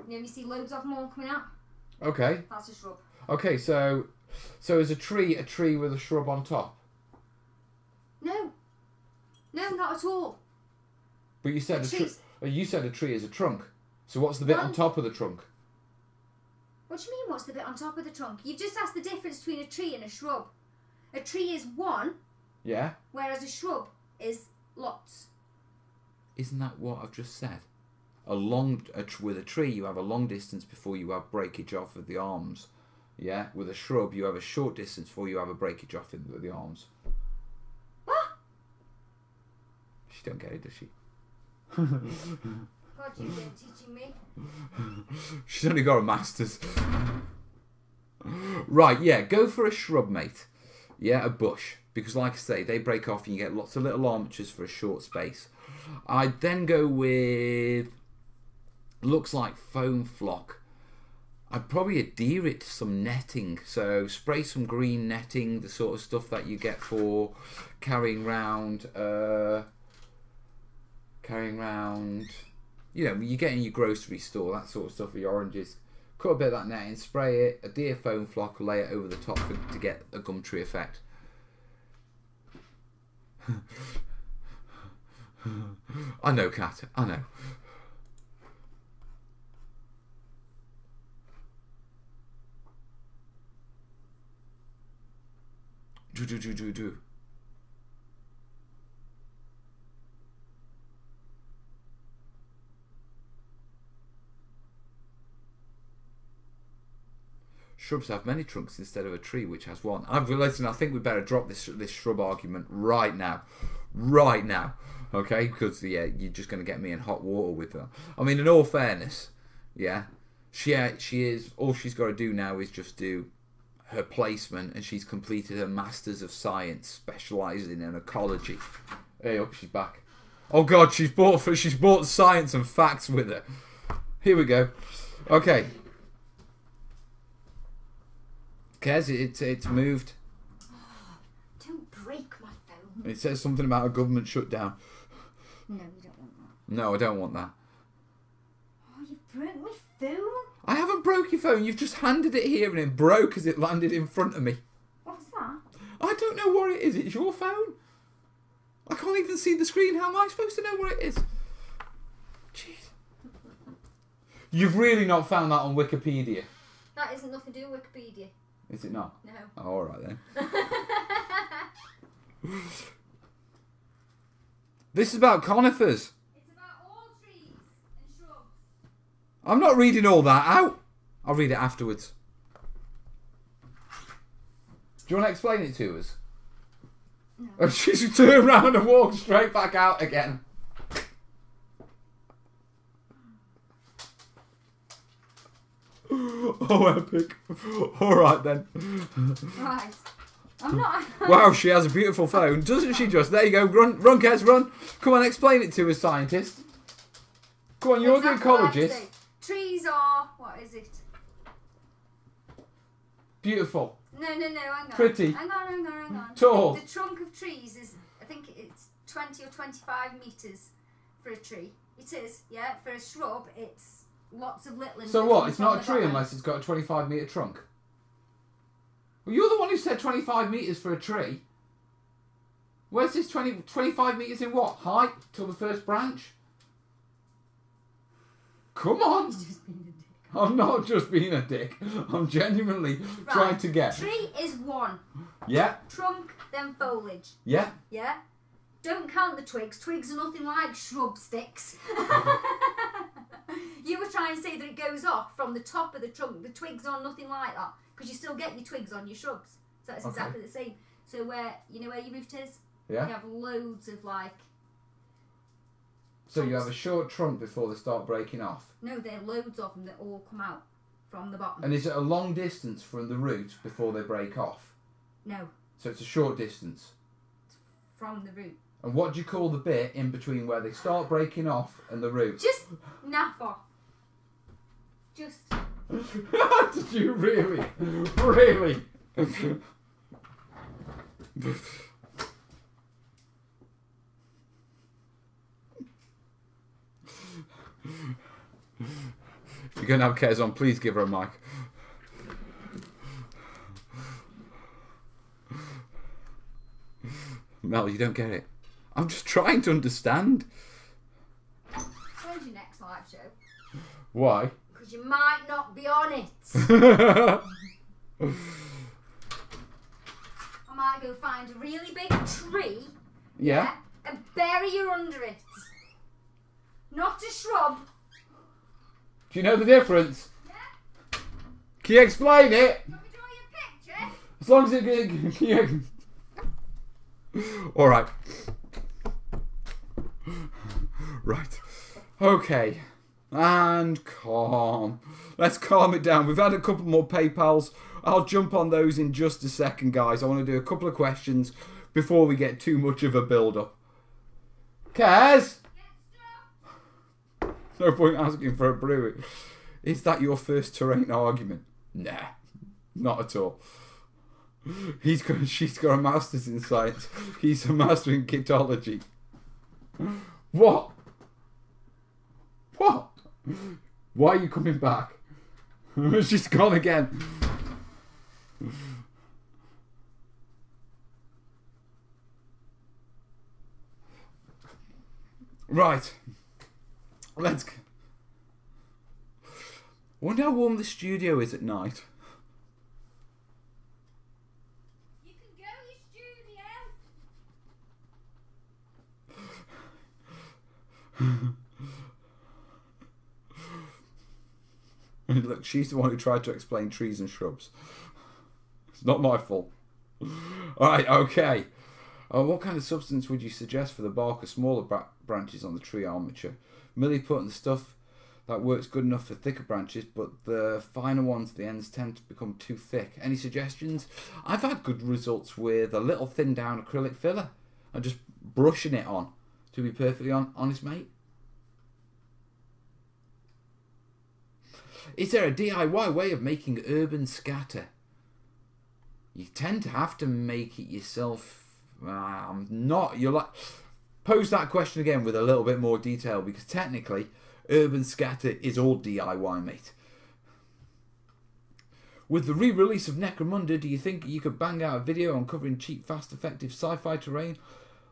You see loads of them all coming out? Okay. That's a shrub. Okay, so is a tree with a shrub on top? No. No, not at all. But you said you said a tree is a trunk. So what's the bit on top of the trunk? What do you mean, what's the bit on top of the trunk? You've just asked the difference between a tree and a shrub. A tree is one. Yeah. Whereas a shrub is lots. Isn't that what I've just said? With a tree, you have a long distance before you have breakage off of the arms. Yeah. With a shrub, you have a short distance before you have a breakage off of the arms. What? She don't get it, does she? God, you've been teaching me. She's only got a master's. Right, yeah, go for a shrub, mate. Yeah, a bush. Because like I say, they break off and you get lots of little armatures for a short space. I'd then go with... Looks like foam flock. I'd probably adhere it to some netting. So spray some green netting, the sort of stuff that you get for carrying round... you know, you get in your grocery store, that sort of stuff for your oranges. Cut a bit of that netting, spray it, adhere foam flock, lay it over the top to get a Gumtree effect. I know, Kat, I know. Do. Shrubs have many trunks instead of a tree which has one. Listen, I think we better drop this shrub argument right now. Right now. Okay? Because, yeah, you're just going to get me in hot water with her. I mean, in all fairness, yeah, she is, all she's got to do now is just do her placement, and she's completed her Masters of Science, specialising in ecology. Hey, up, she's back. Oh, God, she's bought science and facts with her. Here we go. Okay. Kez, it's moved. Don't break my phone. It says something about a government shutdown. No, you don't want that. No, I don't want that. Oh, you broke my phone? I haven't broke your phone. You've just handed it here and it broke as it landed in front of me. What's that? I don't know what it is. It's your phone. I can't even see the screen. How am I supposed to know what it is? Jeez. You've really not found that on Wikipedia. That isn't nothing to do with Wikipedia. Is it not? No. Oh, all right then. This is about conifers. It's about all trees and shrubs. I'm not reading all that out. I'll read it afterwards. Do you want to explain it to us? No. Oh, she's turned around and walked straight back out again. Oh, epic. Alright then. Right. I'm not... Wow, she has a beautiful phone, doesn't she just? There you go. Run, Kez, run. Come on, explain it to us, scientist. Come on, you're the ecologist. Trees are... What is it? Beautiful. No, hang on. Pretty. Hang on. Tall. The trunk of trees is, I think it's 20 or 25 metres for a tree. It is, yeah. For a shrub, it's... Lots of little... So what? It's not a tree unless it's got a 25-metre trunk. Well, you're the one who said 25 metres for a tree. Where's this 25 metres in what? Height till the first branch? Come on! Just being a dick. I'm not just being a dick. I'm genuinely trying to get. Tree is 1. Yeah. Trunk, then foliage. Yeah. Yeah? Don't count the twigs. Twigs are nothing like shrub sticks. You were trying to say that it goes off from the top of the trunk. The twigs are nothing like that. Because you still get your twigs on your shrubs. So that's exactly the same. So where, you know where your root is? Yeah. You have loads of like... So you have a short trunk before they start breaking off? No, there are loads of them that all come out from the bottom. And is it a long distance from the root before they break off? No. So it's a short distance? From the root. And what do you call the bit in between where they start breaking off and the root? Just naff off. Just... Did you really? Really? If you're going to have Kez on, please give her a mic. Mel, you don't get it. I'm just trying to understand. When's your next live show? Why? Because you might not be on it. I might go find a really big tree. Yeah. And bury you under it. Not a shrub. Do you know the difference? Yeah. Can you explain it? Can we draw you a picture? As long as it can. All right. Right. Okay. And calm. Let's calm it down. We've had a couple more PayPals. I'll jump on those in just a second, guys. I want to do a couple of questions before we get too much of a build-up. Kaz? No point asking for a brew. Is that your first terrain argument? Nah, not at all. She's got a master's in science. He's a master in kitology. What? What? Why are you coming back? She's gone again. Right. Let's... I wonder how warm the studio is at night. You can go your studio. Look, she's the one who tried to explain trees and shrubs. It's not my fault. Alright, okay. What kind of substance would you suggest for the bark or smaller branches on the tree armature? Millie putting the stuff that works good enough for thicker branches, but the finer ones, the ends tend to become too thick. Any suggestions? I've had good results with a little thin down acrylic filler and just brushing it on, to be perfectly honest, mate. Is there a DIY way of making urban scatter? You tend to have to make it yourself. You're like... Pose that question again with a little bit more detail, because technically urban scatter is all DIY, mate. With the re-release of Necromunda, do you think you could bang out a video on covering cheap, fast, effective sci-fi terrain?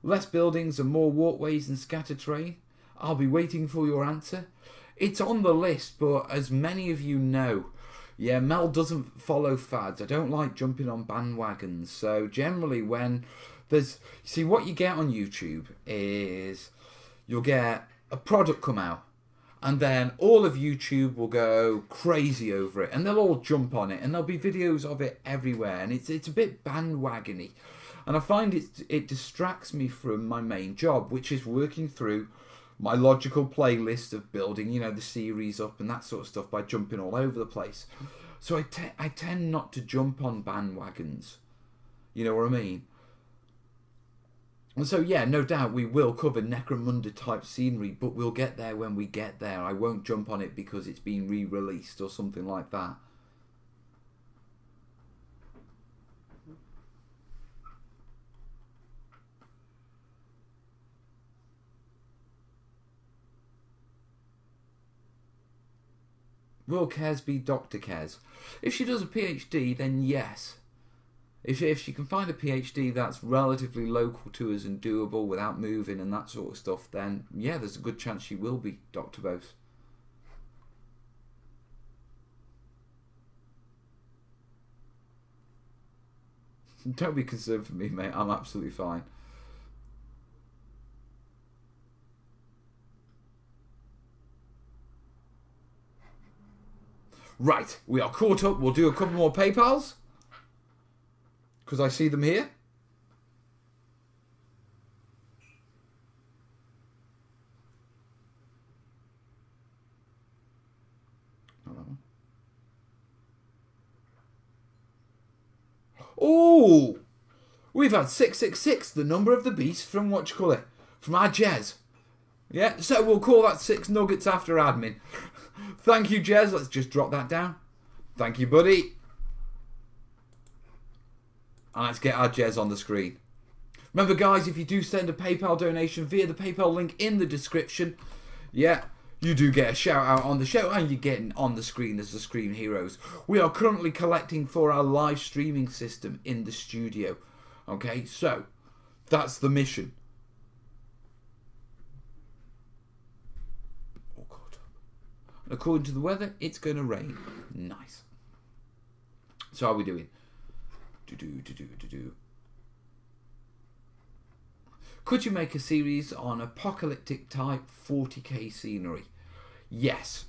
Less buildings and more walkways and scatter terrain? I'll be waiting for your answer. It's on the list, but as many of you know, yeah, Mel doesn't follow fads. I don't like jumping on bandwagons. So generally when there's... See, what you get on YouTube is you'll get a product come out, and then all of YouTube will go crazy over it, and they'll all jump on it, and there'll be videos of it everywhere, and it's a bit bandwagony. And I find it distracts me from my main job, which is working through my logical playlist of building, you know, the series up and that sort of stuff by jumping all over the place. So I tend not to jump on bandwagons. You know what I mean? And so, yeah, no doubt we will cover Necromunda type scenery, but we'll get there when we get there. I won't jump on it because it's been re-released or something like that. Will Kez be Dr. Kez? If she does a PhD, then yes. If she can find a PhD that's relatively local to us and doable without moving and that sort of stuff, then yeah, there's a good chance she will be Dr. Bose. Don't be concerned for me, mate. I'm absolutely fine. Right, we are caught up. We'll do a couple more PayPals, because I see them here. Oh, we've had 666, the number of the beast from whatchamacallit, from our Jez. Yeah, so we'll call that 6 nuggets after admin. Thank you, Jez. Let's just drop that down. Thank you, buddy. And let's get our Jez on the screen. Remember, guys, if you do send a PayPal donation via the PayPal link in the description, yeah, you do get a shout out on the show and you're getting on the screen as the Scream Heroes. We are currently collecting for our live streaming system in the studio. Okay, so that's the mission. Oh God. According to the weather, it's going to rain. Nice. So how are we doing? Could you make a series on apocalyptic type 40k scenery? Yes,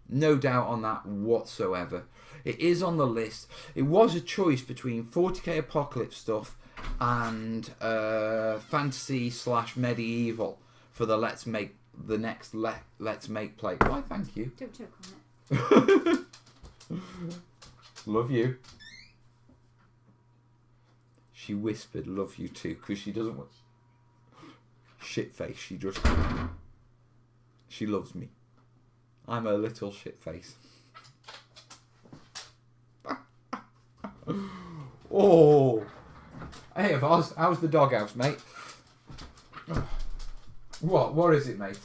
no doubt on that whatsoever. It is on the list. It was a choice between 40k apocalypse stuff and fantasy / medieval for the Let's Make play. Why, thank you. Don't choke on it. Love you. She whispered, love you too, because she doesn't want... Shit face, she loves me. I'm a little shit face. Oh. Hey, how's the doghouse, mate? What is it, mate?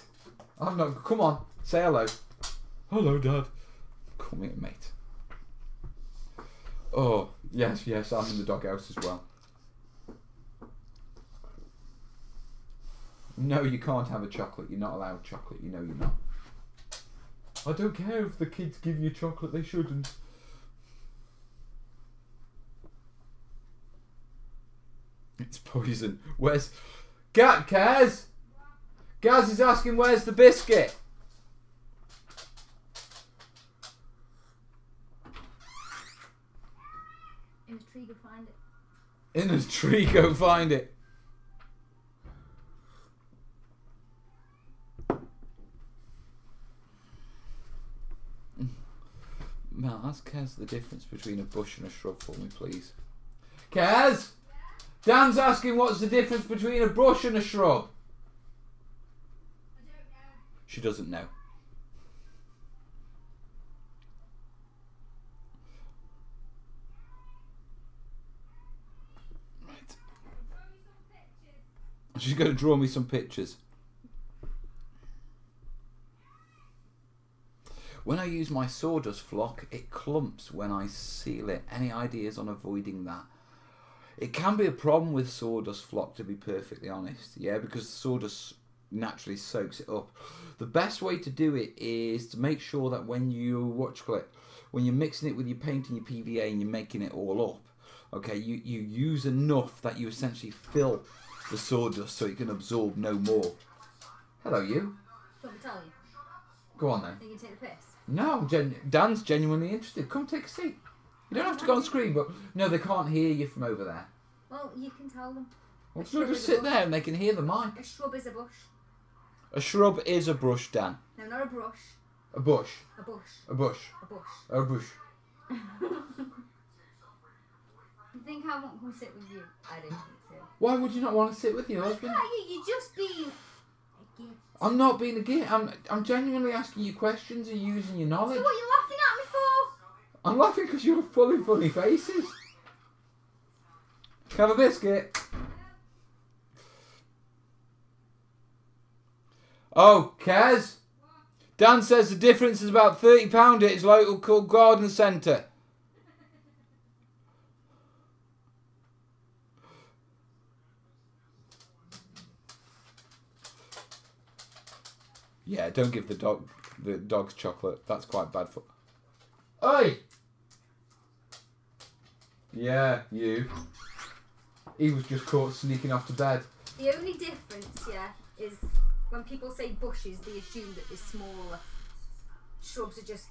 I'm not... Come on, say hello. Hello, Dad. Come here, mate. Oh, yes, I'm in the doghouse as well. No, you can't have a chocolate. You're not allowed chocolate. You know you're not. I don't care if the kids give you chocolate. They shouldn't. It's poison. Where's... Gaz? Gaz is asking where's the biscuit? In a tree, go find it. In a tree, go find it. Matt, ask Kaz the difference between a bush and a shrub for me, please. Kaz? Dan's asking what's the difference between a bush and a shrub. I don't know. She doesn't know. Right. She's going to draw me some pictures. When I use my sawdust flock, it clumps when I seal it. Any ideas on avoiding that? It can be a problem with sawdust flock, to be perfectly honest. Yeah, because the sawdust naturally soaks it up. The best way to do it is to make sure that when you're mixing it with your paint and your PVA and you're making it all up, okay, you use enough that you essentially fill the sawdust so it can absorb no more. Hello, you. Don't me tell you. Go on then. You can take the piss. No, Dan's genuinely interested. Come take a seat. You don't have to go on screen, but no, they can't hear you from over there. Well, you can tell them. Well, so just sit there and they can hear the mic. A shrub is a bush. A shrub is a brush, Dan. No, not a brush. A bush. A bush. A bush. A bush. A bush. You think I won't come sit with you? I don't think so. Why would you not want to sit with your husband? Yeah, you're just being a git. I'm not being a git. I'm genuinely asking you questions and using your knowledge. So what are you laughing at me for? I'm laughing because you're full of funny faces. Have a biscuit. Oh, Kaz. Dan says the difference is about £30 at his local garden centre. Yeah, don't give the dogs chocolate. That's quite bad for... Oi! Yeah, you. He was just caught sneaking off to bed. The only difference, yeah, is when people say bushes, they assume that they're smaller. Shrubs are just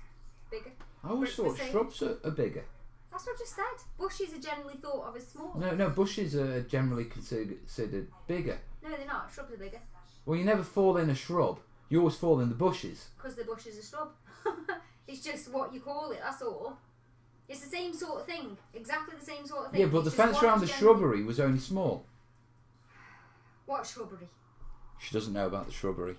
bigger. I always thought shrubs are bigger. That's what I just said. Bushes are generally thought of as small. No, bushes are generally considered bigger. No, they're not. Shrubs are bigger. Well, you never fall in a shrub. You always fall in the bushes. Because the bush is a shrub. It's just what you call it, that's all. It's the same sort of thing. Exactly the same sort of thing. Yeah, but the fence around the shrubbery was only small. What shrubbery? She doesn't know about the shrubbery.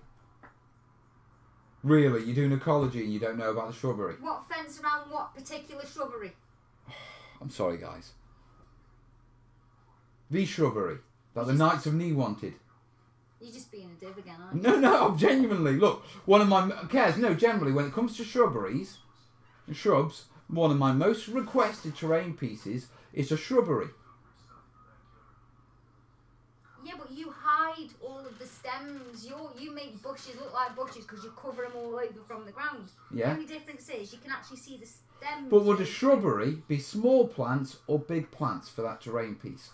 Really? You're doing ecology and you don't know about the shrubbery? What fence around what particular shrubbery? I'm sorry, guys. The shrubbery that the Knights of Ni wanted. You're just being a div again, aren't you? No, genuinely. Look, one of my... generally, when it comes to shrubberies and shrubs, one of my most requested terrain pieces is a shrubbery. Yeah, but you hide all of the stems. You make bushes look like bushes because you cover them all over from the ground. Yeah. The only difference is you can actually see the stems. But would a shrubbery be small plants or big plants for that terrain piece?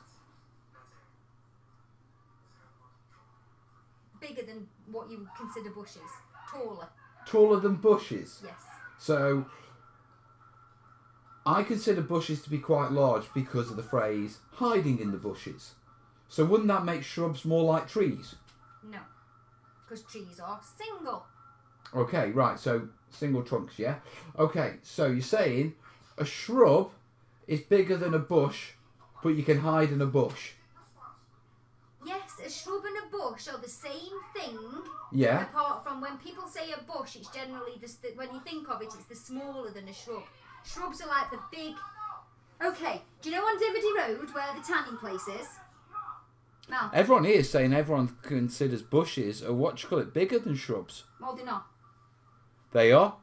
Bigger than what you would consider bushes. Taller. Taller than bushes? Yes. So, I consider bushes to be quite large because of the phrase hiding in the bushes. So wouldn't that make shrubs more like trees? No. Because trees are single. Okay, right, so single trunks, yeah? Okay, so you're saying a shrub is bigger than a bush, but you can hide in a bush. Yes, a shrub and a bush are the same thing. Yeah. Apart from when people say a bush, it's generally, when you think of it, it's the smaller than a shrub. Shrubs are like the big... Okay, do you know on Divity Road where the tanning place is? No. Everyone here is saying everyone considers bushes, or what you call it, bigger than shrubs. Well, they're not. They are.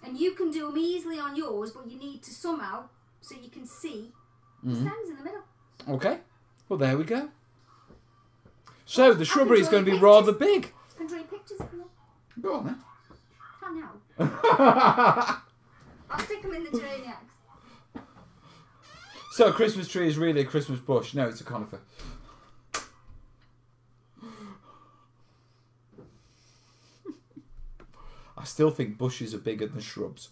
And you can do them easily on yours, but you need to somehow, so you can see the stems in the middle. Okay. Well, there we go. So, the shrubbery is going to be pictures. rather big. I can draw you pictures if you want. Go on then. Can't now. I'll stick them in the terrainiacs. So, a Christmas tree is really a Christmas bush. No, it's a conifer. I still think bushes are bigger than shrubs.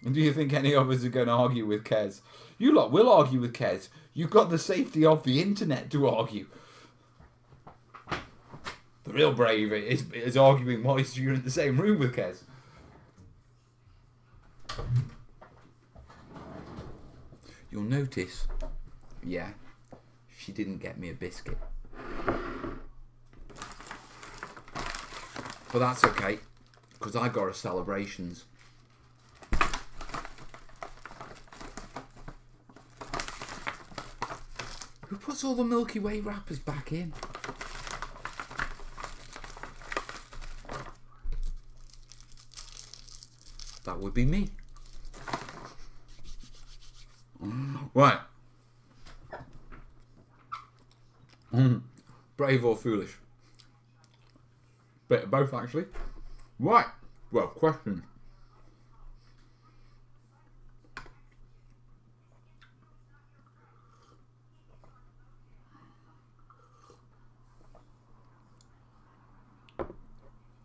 And do you think any of us are going to argue with Kez? You lot will argue with Kez. You've got the safety of the internet to argue. The real brave is arguing whilst you're in the same room with Kez. You'll notice, yeah, she didn't get me a biscuit. But that's okay, because I got her celebrations. Who puts all the Milky Way wrappers back in? That would be me. Right. Brave or foolish? Bit of both, actually. Right. Well, question.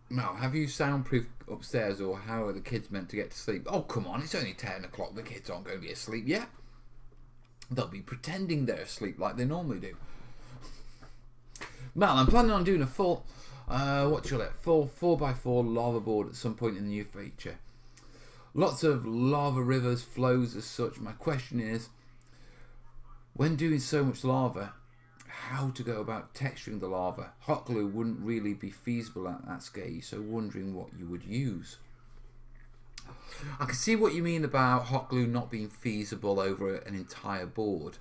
Now, have you soundproofed upstairs, or how are the kids meant to get to sleep? Oh, come on, it's only 10 o'clock. The kids aren't going to be asleep yet. They'll be pretending they're asleep like they normally do. Well, I'm planning on doing a full, full 4x4 lava board at some point in the near future. Lots of lava rivers, flows as such. My question is, when doing so much lava, how to go about texturing the lava? Hot glue wouldn't really be feasible at that scale, so wondering what you would use. I can see what you mean about hot glue not being feasible over an entire board.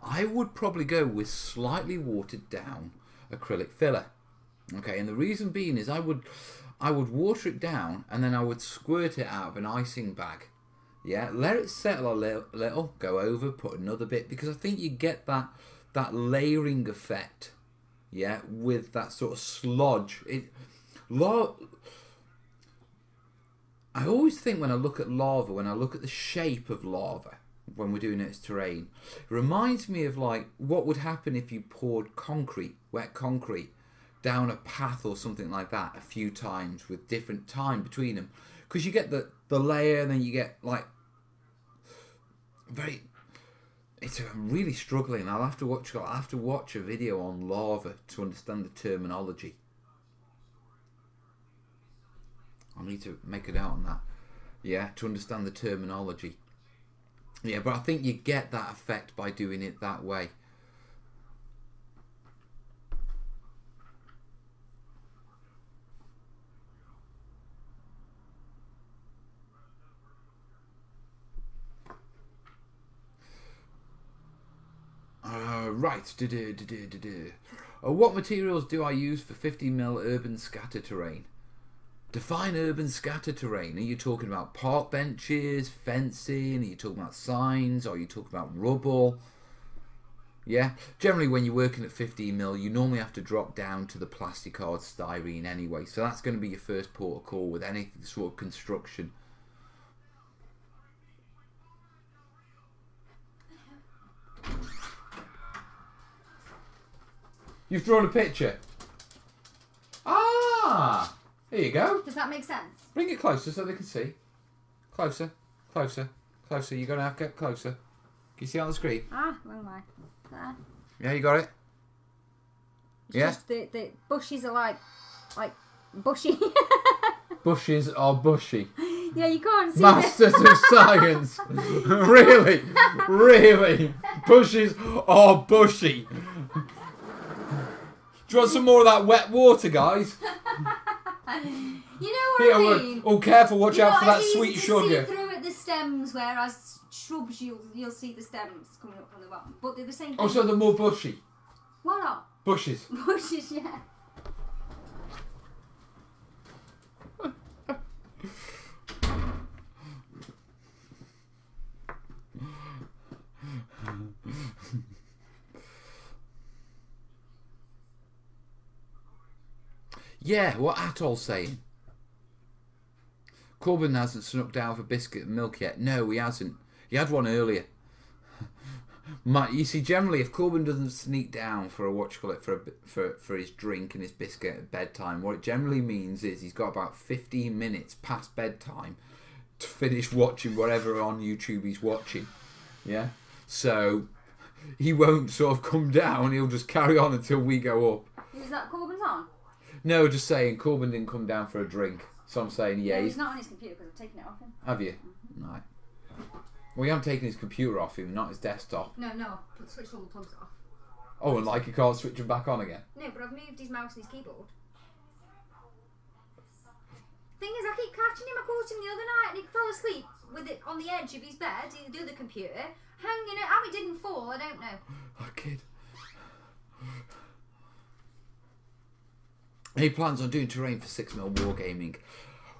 I would probably go with slightly watered down acrylic filler. Okay, and the reason being is I would water it down and then I would squirt it out of an icing bag. Yeah, let it settle a little, go over, put another bit, because I think you get that layering effect. Yeah, with that sort of sludge. I always think when I look at lava, when I look at the shape of lava, when we're doing its terrain, it reminds me of like what would happen if you poured concrete, wet concrete, down a path or something like that a few times with different time between them, because you get the layer and then you get like I'm really struggling. I'll have to watch a video on lava to understand the terminology. I need to make a note on that. Yeah, to understand the terminology. Yeah, but I think you get that effect by doing it that way. Right. What materials do I use for 50mm urban scatter terrain? Define urban scatter terrain. Are you talking about park benches, fencing? Are you talking about signs? Are you talking about rubble? Yeah. Generally, when you're working at 15mm, you normally have to drop down to the plasticard styrene anyway. So that's going to be your first port of call with any sort of construction. You've drawn a picture. Ah! Here you go. Does that make sense? Bring it closer so they can see. Closer, closer, closer. You're going to have to get closer. Can you see on the screen? Ah, wrong way. There. Yeah, you got it? It's yeah? just the bushes are like bushy. Bushes are bushy. Yeah, you can't see Masters of science. Really? Really? Bushes are bushy. Do you want some more of that wet water, guys? You know what I mean? Oh, careful! Watch out for that sweet sugar. See through at the stems, whereas shrubs you'll see the stems coming up from the bottom, but they're the same thing. Oh, so they're more bushy. What not? Bushes. Bushes, yeah. Yeah, what Atoll's saying. Corbin hasn't snuck down for biscuit and milk yet. No, he hasn't. He had one earlier. You see, generally, if Corbin doesn't sneak down for for his drink and his biscuit at bedtime, what it generally means is he's got about 15 minutes past bedtime to finish watching whatever on YouTube he's watching. Yeah, so he won't sort of come down. He'll just carry on until we go up. Is that Corbin's on? No, just saying Corbin didn't come down for a drink. So I'm saying, yeah. No, he's not on his computer because I've taken it off him. Have you? Mm-hmm. Right. Well, you haven't taken his computer off him, not his desktop. No, switched all the plugs off. Oh, and like you can't switch them back on again? No, but I've moved his mouse and his keyboard. Thing is, I keep catching him. I caught him the other night and he fell asleep with it on the edge of his bed, the other computer, hanging it. How he didn't fall, I don't know. Oh, kid. He plans on doing terrain for 6mm wargaming.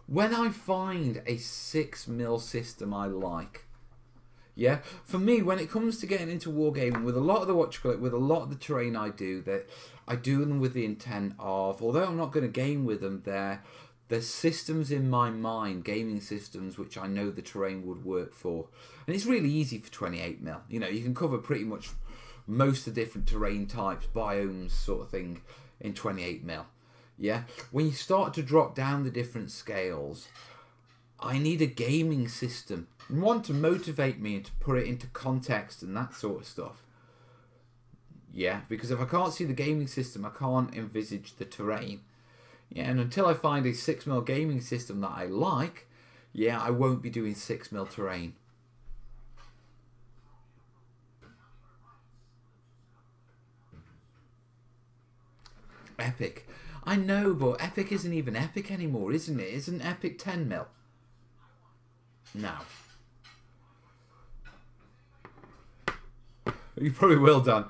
When I find a 6mm system I like, yeah, for me, when it comes to getting into wargaming, with a lot of the terrain I do, that I do them with the intent of, although I'm not going to game with them, there's systems in my mind, gaming systems, which I know the terrain would work for. And it's really easy for 28mm. You know, you can cover pretty much most of the different terrain types, biomes, sort of thing, in 28mm. Yeah, when you start to drop down the different scales, I need a gaming system. One to motivate me and to put it into context and that sort of stuff. Yeah, because if I can't see the gaming system, I can't envisage the terrain. Yeah, and until I find a 6mm gaming system that I like, yeah, I won't be doing 6mm terrain. Epic. I know, but Epic isn't even Epic anymore, isn't it? Isn't Epic 10mm? No. You probably will, Dan.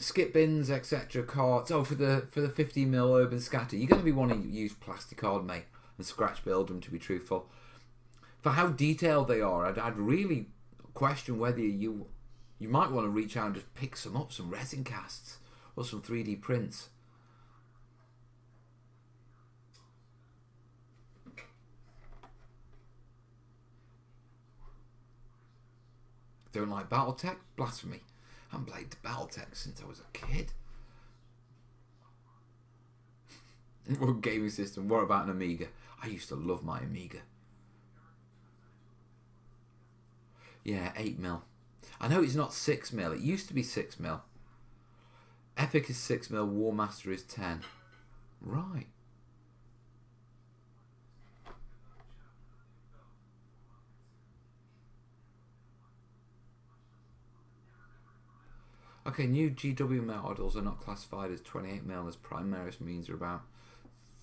skip bins, etc. carts. Oh, for the 50mm urban scatter, you're going to be wanting to use plastic card, mate, and scratch build them. To be truthful, for how detailed they are, I'd really question whether you might want to reach out and just pick some up, some resin casts or some 3D prints. Don't like BattleTech? Blasphemy. I haven't played BattleTech since I was a kid. What gaming system? What about an Amiga? I used to love my Amiga. Yeah, 8mm. I know it's not 6mm. It used to be 6mm. Epic is 6mm. War Master is 10. Right. Okay, new GW models are not classified as 28mm as Primaris means are about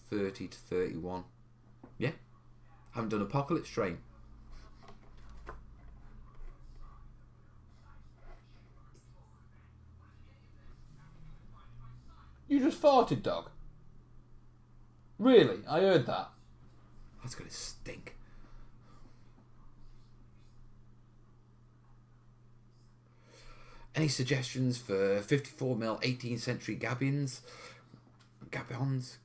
30 to 31. Yeah. Haven't done Apocalypse Train. You just farted, dog. Really? I heard that. That's gonna stink. Any suggestions for 54mm 18th century Gabons? Gabons?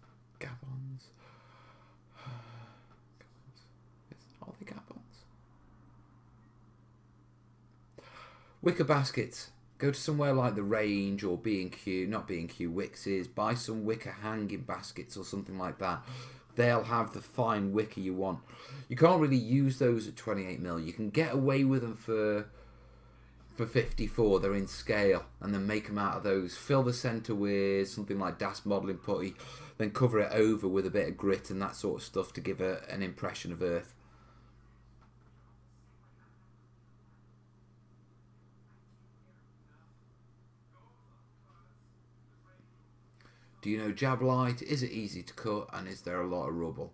Are they Gabons? Wicker baskets. Go to somewhere like the Range or B&Q, not B&Q, Wicks's. Buy some wicker hanging baskets or something like that. They'll have the fine wicker you want. You can't really use those at 28mm. You can get away with them for 54. They're in scale, and then make them out of those. Fill the centre with something like Das modelling putty, then cover it over with a bit of grit and that sort of stuff to give an impression of earth. Do you know Jablite? Is it easy to cut, and is there a lot of rubble?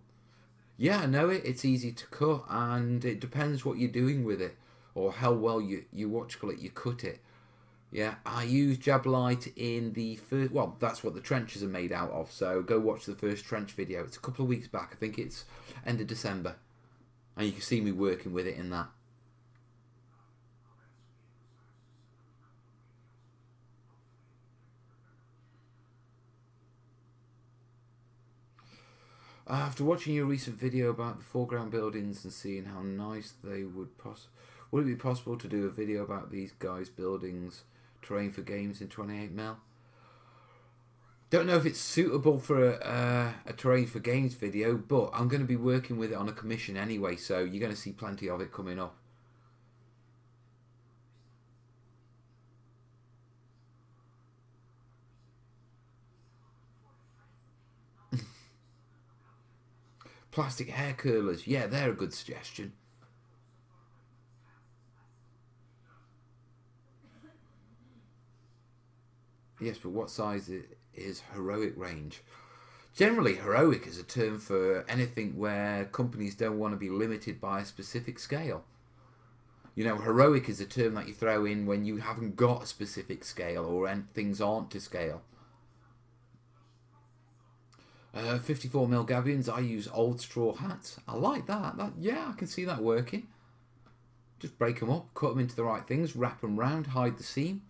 Yeah, I know it. It's easy to cut, and it depends what you're doing with it, or how well you cut it. Yeah, I use Jablite in the first... Well, that's what the trenches are made out of, so go watch the first trench video. It's a couple of weeks back. I think it's end of December. And you can see me working with it in that. After watching your recent video about the foreground buildings and seeing how nice they would it be possible to do a video about these guys' buildings, terrain for games in 28mm? Don't know if it's suitable for a terrain for games video, but I'm going to be working with it on a commission anyway, so you're going to see plenty of it coming up. Plastic hair curlers, yeah, they're a good suggestion. Yes, but what size is heroic range? Generally, heroic is a term for anything where companies don't want to be limited by a specific scale. You know, heroic is a term that you throw in when you haven't got a specific scale or things aren't to scale. 54mm gabions, I use old straw hats. I like that. Yeah, I can see that working. Just break them up, cut them into the right things, wrap them round, hide the seam.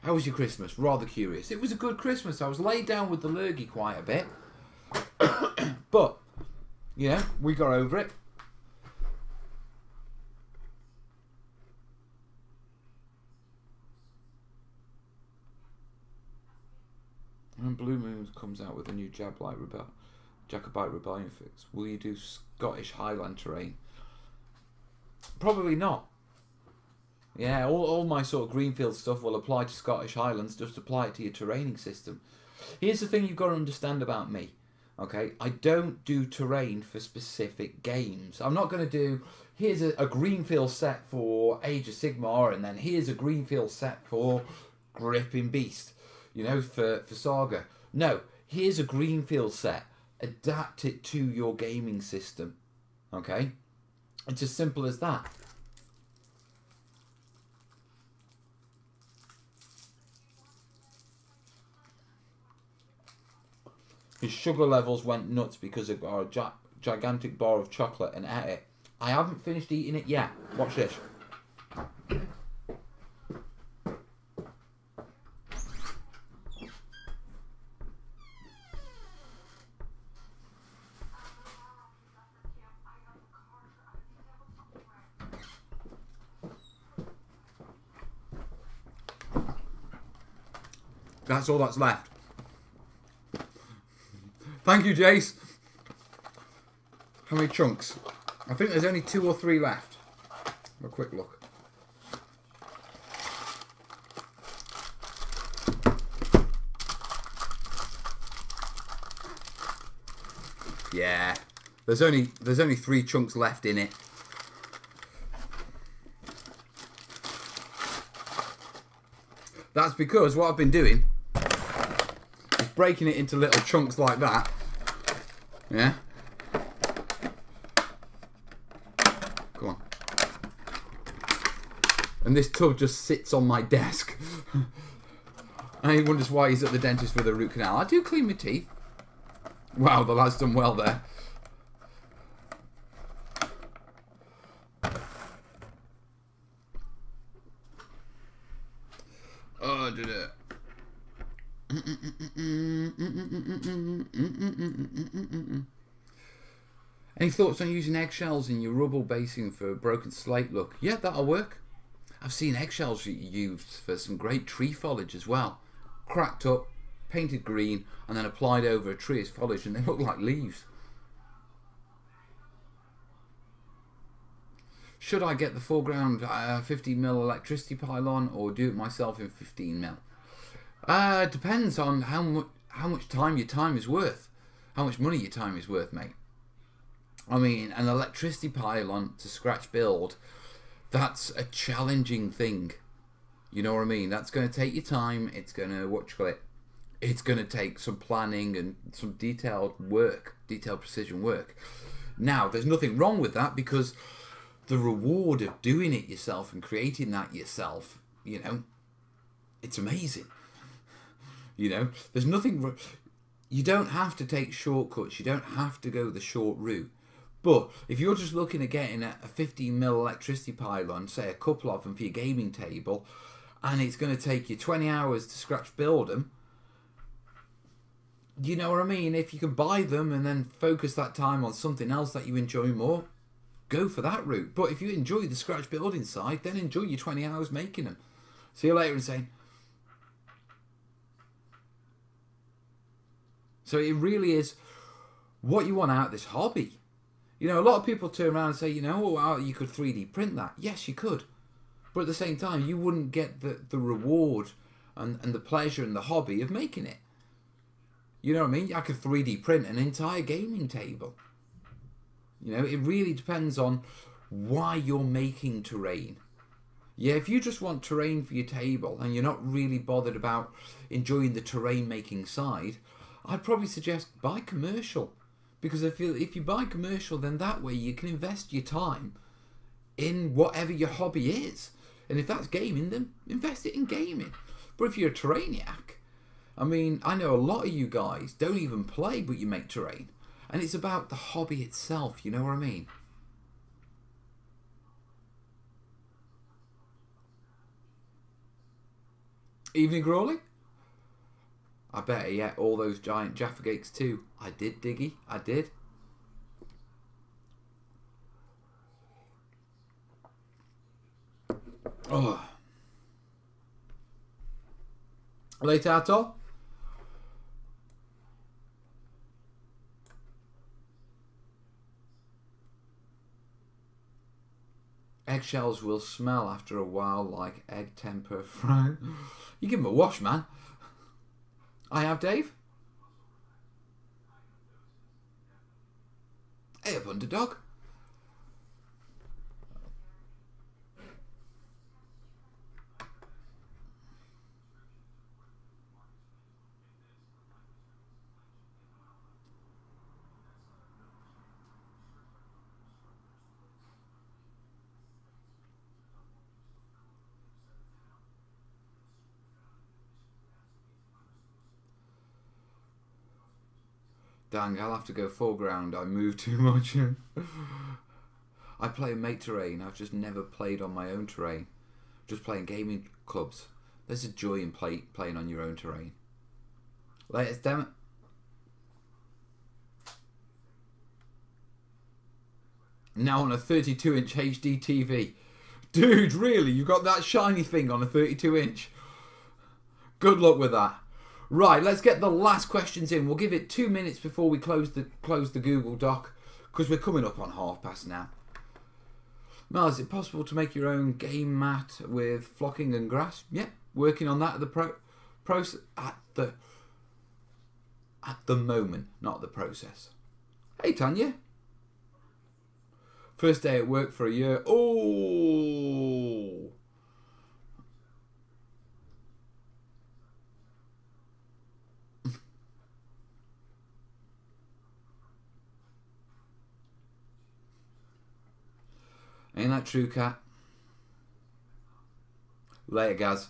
How was your Christmas? Rather curious. It was a good Christmas. I was laid down with the lurgy quite a bit. But, yeah, we got over it. And Blue Moon comes out with a new Jacobite Rebellion fix. Will you do Scottish Highland terrain? Probably not. Yeah, all my sort of Greenfield stuff will apply to Scottish Highlands. Just apply it to your terraining system. Here's the thing you've got to understand about me. Okay, I don't do terrain for specific games. I'm not going to do, here's a Greenfield set for Age of Sigmar, and then here's a Greenfield set for Gripping Beast. You know, for Saga. No, here's a Greenfield set. Adapt it to your gaming system. Okay? It's as simple as that. His sugar levels went nuts because of our gigantic bar of chocolate and ate it. I haven't finished eating it yet. Watch this. That's all that's left. Thank you, Jace. How many chunks? I think there's only 2 or 3 left. Have a quick look. Yeah. There's only 3 chunks left in it. That's because what I've been doing is breaking it into little chunks like that. Yeah. Come on. And this tub just sits on my desk. And he wonders why he's at the dentist with a root canal. I do clean my teeth. Wow, the lad's done well there. Oh, I did it. Any thoughts on using eggshells in your rubble basing for a broken slate look? Yeah, that'll work. I've seen eggshells used for some great tree foliage as well. Cracked up, painted green, and then applied over a tree as foliage, and they look like leaves. Should I get the foreground 15mm electricity pylon or do it myself in 15mm? Depends on how much time your time is worth. How much money your time is worth, mate. I mean, an electricity pylon to scratch build, that's a challenging thing. You know what I mean? That's going to take your time. It's going to, it's going to take some planning and some detailed precision work. Now, there's nothing wrong with that because the reward of doing it yourself and creating that yourself, you know, it's amazing. You know, there's nothing, you don't have to take shortcuts. You don't have to go the short route. But if you're just looking at getting a 15mm electricity pylon, say a couple of them for your gaming table, and it's going to take you 20 hours to scratch build them, you know what I mean? If you can buy them and then focus that time on something else that you enjoy more, go for that route. But if you enjoy the scratch building side, then enjoy your 20 hours making them. See you later, insane. So it really is what you want out of this hobby. You know, a lot of people turn around and say, you know, oh, you could 3D print that. Yes, you could. But at the same time, you wouldn't get the reward and the pleasure and the hobby of making it. You know what I mean? I could 3D print an entire gaming table. You know, it really depends on why you're making terrain. Yeah, if you just want terrain for your table and you're not really bothered about enjoying the terrain making side, I'd probably suggest buy commercial. Because if you buy commercial, then that way you can invest your time in whatever your hobby is. And if that's gaming, then invest it in gaming. But if you're a terrainiac, I mean, I know a lot of you guys don't even play, but you make terrain. And it's about the hobby itself, you know what I mean? Evening Crawley? I bet he ate all those giant Jaffa Cakes too. I did, Diggy. I did. Oh. Later, Atol. Eggshells will smell after a while like egg temper fry. You give them a wash, man. I have, Dave. I have Underdog. Dang, I'll have to go foreground. I move too much. I play mate terrain. I've just never played on my own terrain. Just playing gaming clubs. There's a joy in playing on your own terrain. Latest damn it. Now on a 32-inch HD TV. Dude, really? You got that shiny thing on a 32-inch? Good luck with that. Right, let's get the last questions in. We'll give it 2 minutes before we close the Google Doc, because we're coming up on past now. Mel, is it possible to make your own game mat with flocking and grass? Yeah, working on that at the process at the moment, not the process. Hey Tanya. First day at work for a year. Oh. Ain't that true, Cat? Later, Gaz.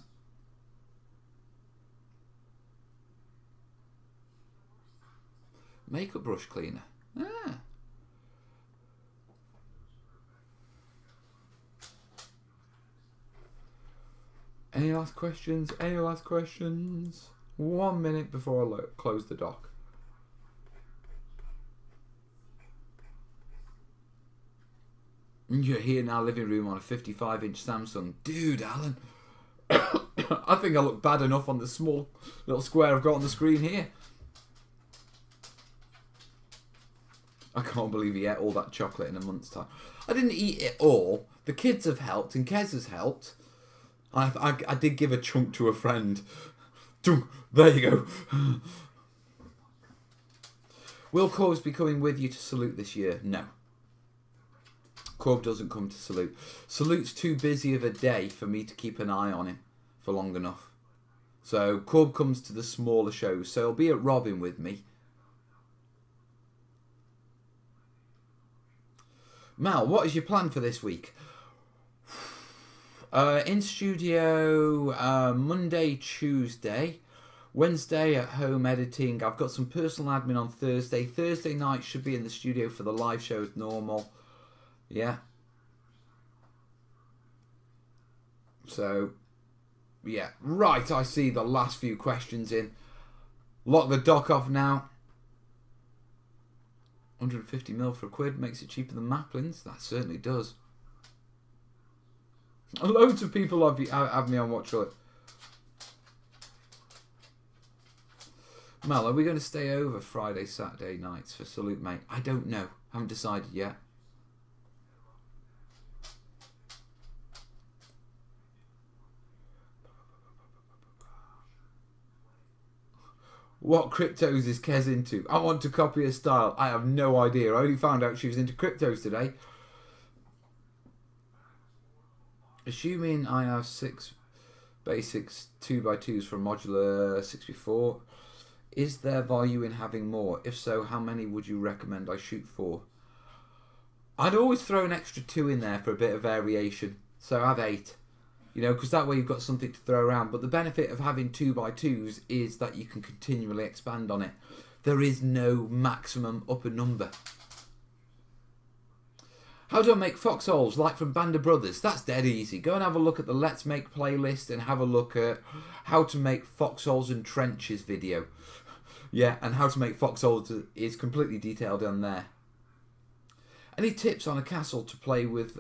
Makeup brush cleaner. Ah. Any last questions? Any last questions? 1 minute before I close the dock. You're here in our living room on a 55-inch Samsung. Dude, Alan. I think I look bad enough on the small little square I've got on the screen here. I can't believe he ate all that chocolate in a month's time. I didn't eat it all. The kids have helped and Kez has helped. I did give a chunk to a friend. There you go. Will Corbs be coming with you to Salute this year? No. Corb doesn't come to Salute. Salute's too busy of a day for me to keep an eye on him for long enough. So Corb comes to the smaller shows. So he'll be at Robin with me. Mal, what is your plan for this week? In studio Monday, Tuesday. Wednesday at home editing. I've got some personal admin on Thursday. Thursday night should be in the studio for the live show as normal. Yeah. So, yeah. Right, I see the last few questions in. Lock the dock off now. 150ml for £1 makes it cheaper than Maplins. That certainly does. Loads of people have me on Watch It. Mel, are we going to stay over Friday, Saturday nights for Salute, mate? I don't know. Haven't decided yet. What cryptos is Kez into? I want to copy her style. I have no idea. I only found out she was into cryptos today. Assuming I have 6 basics 2x2s from modular 64, is there value in having more? If so, how many would you recommend I shoot for? I'd always throw an extra 2 in there for a bit of variation. So have 8. You know, because that way you've got something to throw around. But the benefit of having 2x2s is that you can continually expand on it. There is no maximum upper number. How do I make foxholes like from Band of Brothers? That's dead easy. Go and have a look at the Let's Make playlist and have a look at how to make foxholes and trenches video. Yeah, and how to make foxholes is completely detailed on there. Any tips on a castle to play with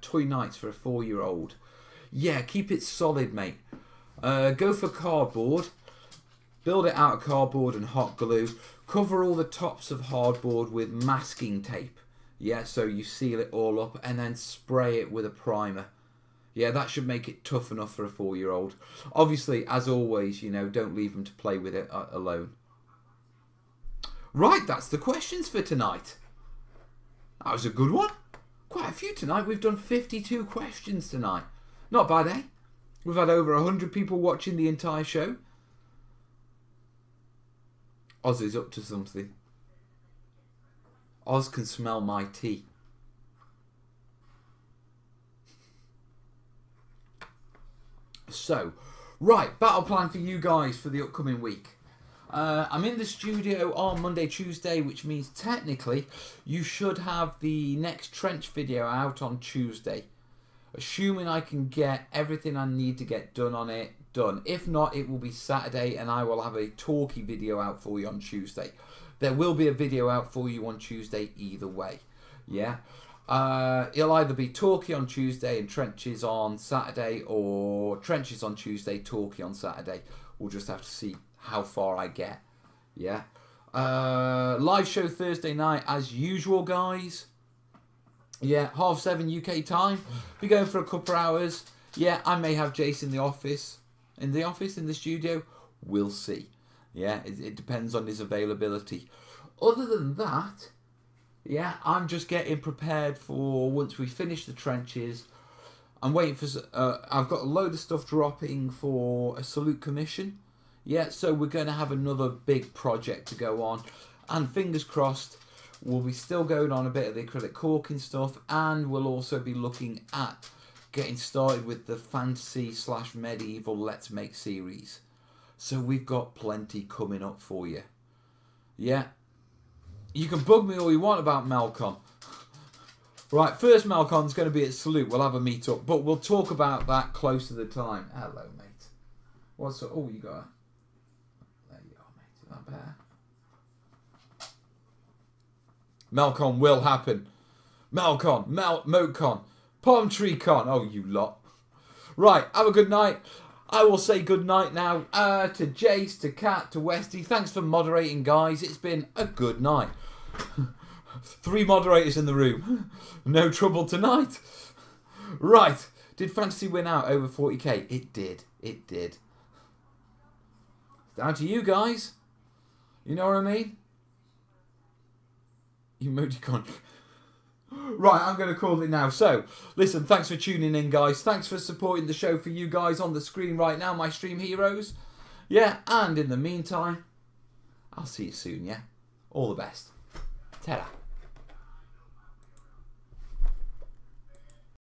toy knights for a 4-year-old? Yeah, keep it solid, mate. Go for cardboard. Build it out of cardboard and hot glue. Cover all the tops of hardboard with masking tape. Yeah, so you seal it all up and then spray it with a primer. Yeah, that should make it tough enough for a 4-year-old. Obviously, as always, you know, don't leave them to play with it alone. Right, that's the questions for tonight. That was a good one. Quite a few tonight. We've done 52 questions tonight. Not bad, eh? We've had over 100 people watching the entire show. Oz is up to something. Oz can smell my tea. So, right, battle plan for you guys for the upcoming week. I'm in the studio on Monday, Tuesday, which means technically you should have the next trench video out on Tuesday. Assuming I can get everything I need to get done on it, done. If not, it will be Saturday and I will have a talkie video out for you on Tuesday. There will be a video out for you on Tuesday either way. Yeah. It'll either be talkie on Tuesday and trenches on Saturday, or trenches on Tuesday, talkie on Saturday. We'll just have to see how far I get. Yeah. Live show Thursday night as usual, guys. Yeah, 7:30 UK time. Be going for a couple of hours. Yeah, I may have Jason in the office. In the studio. We'll see. Yeah, it depends on his availability. Other than that, yeah, I'm just getting prepared for once we finish the trenches. I'm waiting for... I've got a load of stuff dropping for a salute commission. Yeah, so we're going to have another big project to go on. And fingers crossed, we'll be still going on a bit of the acrylic caulking stuff. And we'll also be looking at getting started with the fantasy/medieval Let's Make series. So we've got plenty coming up for you. Yeah. You can bug me all you want about Melcon. Right, first Melcon's going to be at Salute. We'll have a meet up. But we'll talk about that close to the time. Hello, mate. What's up? Oh, you got it. There you are, mate. Is that better? Melcon will happen. Melcon. Mocon. Palm Tree Con. Oh, you lot. Right, have a good night. I will say good night now to Jace, to Kat, to Westy. Thanks for moderating, guys. It's been a good night. 3 moderators in the room. No trouble tonight. Right. Did Fantasy win out over 40k? It did. It did. Down to you guys. You know what I mean? Emoticon. Right, I'm going to call it now. So, listen, thanks for tuning in, guys. Thanks for supporting the show for you guys on the screen right now, my stream heroes. Yeah, and in the meantime, I'll see you soon, yeah? All the best. Ta-da.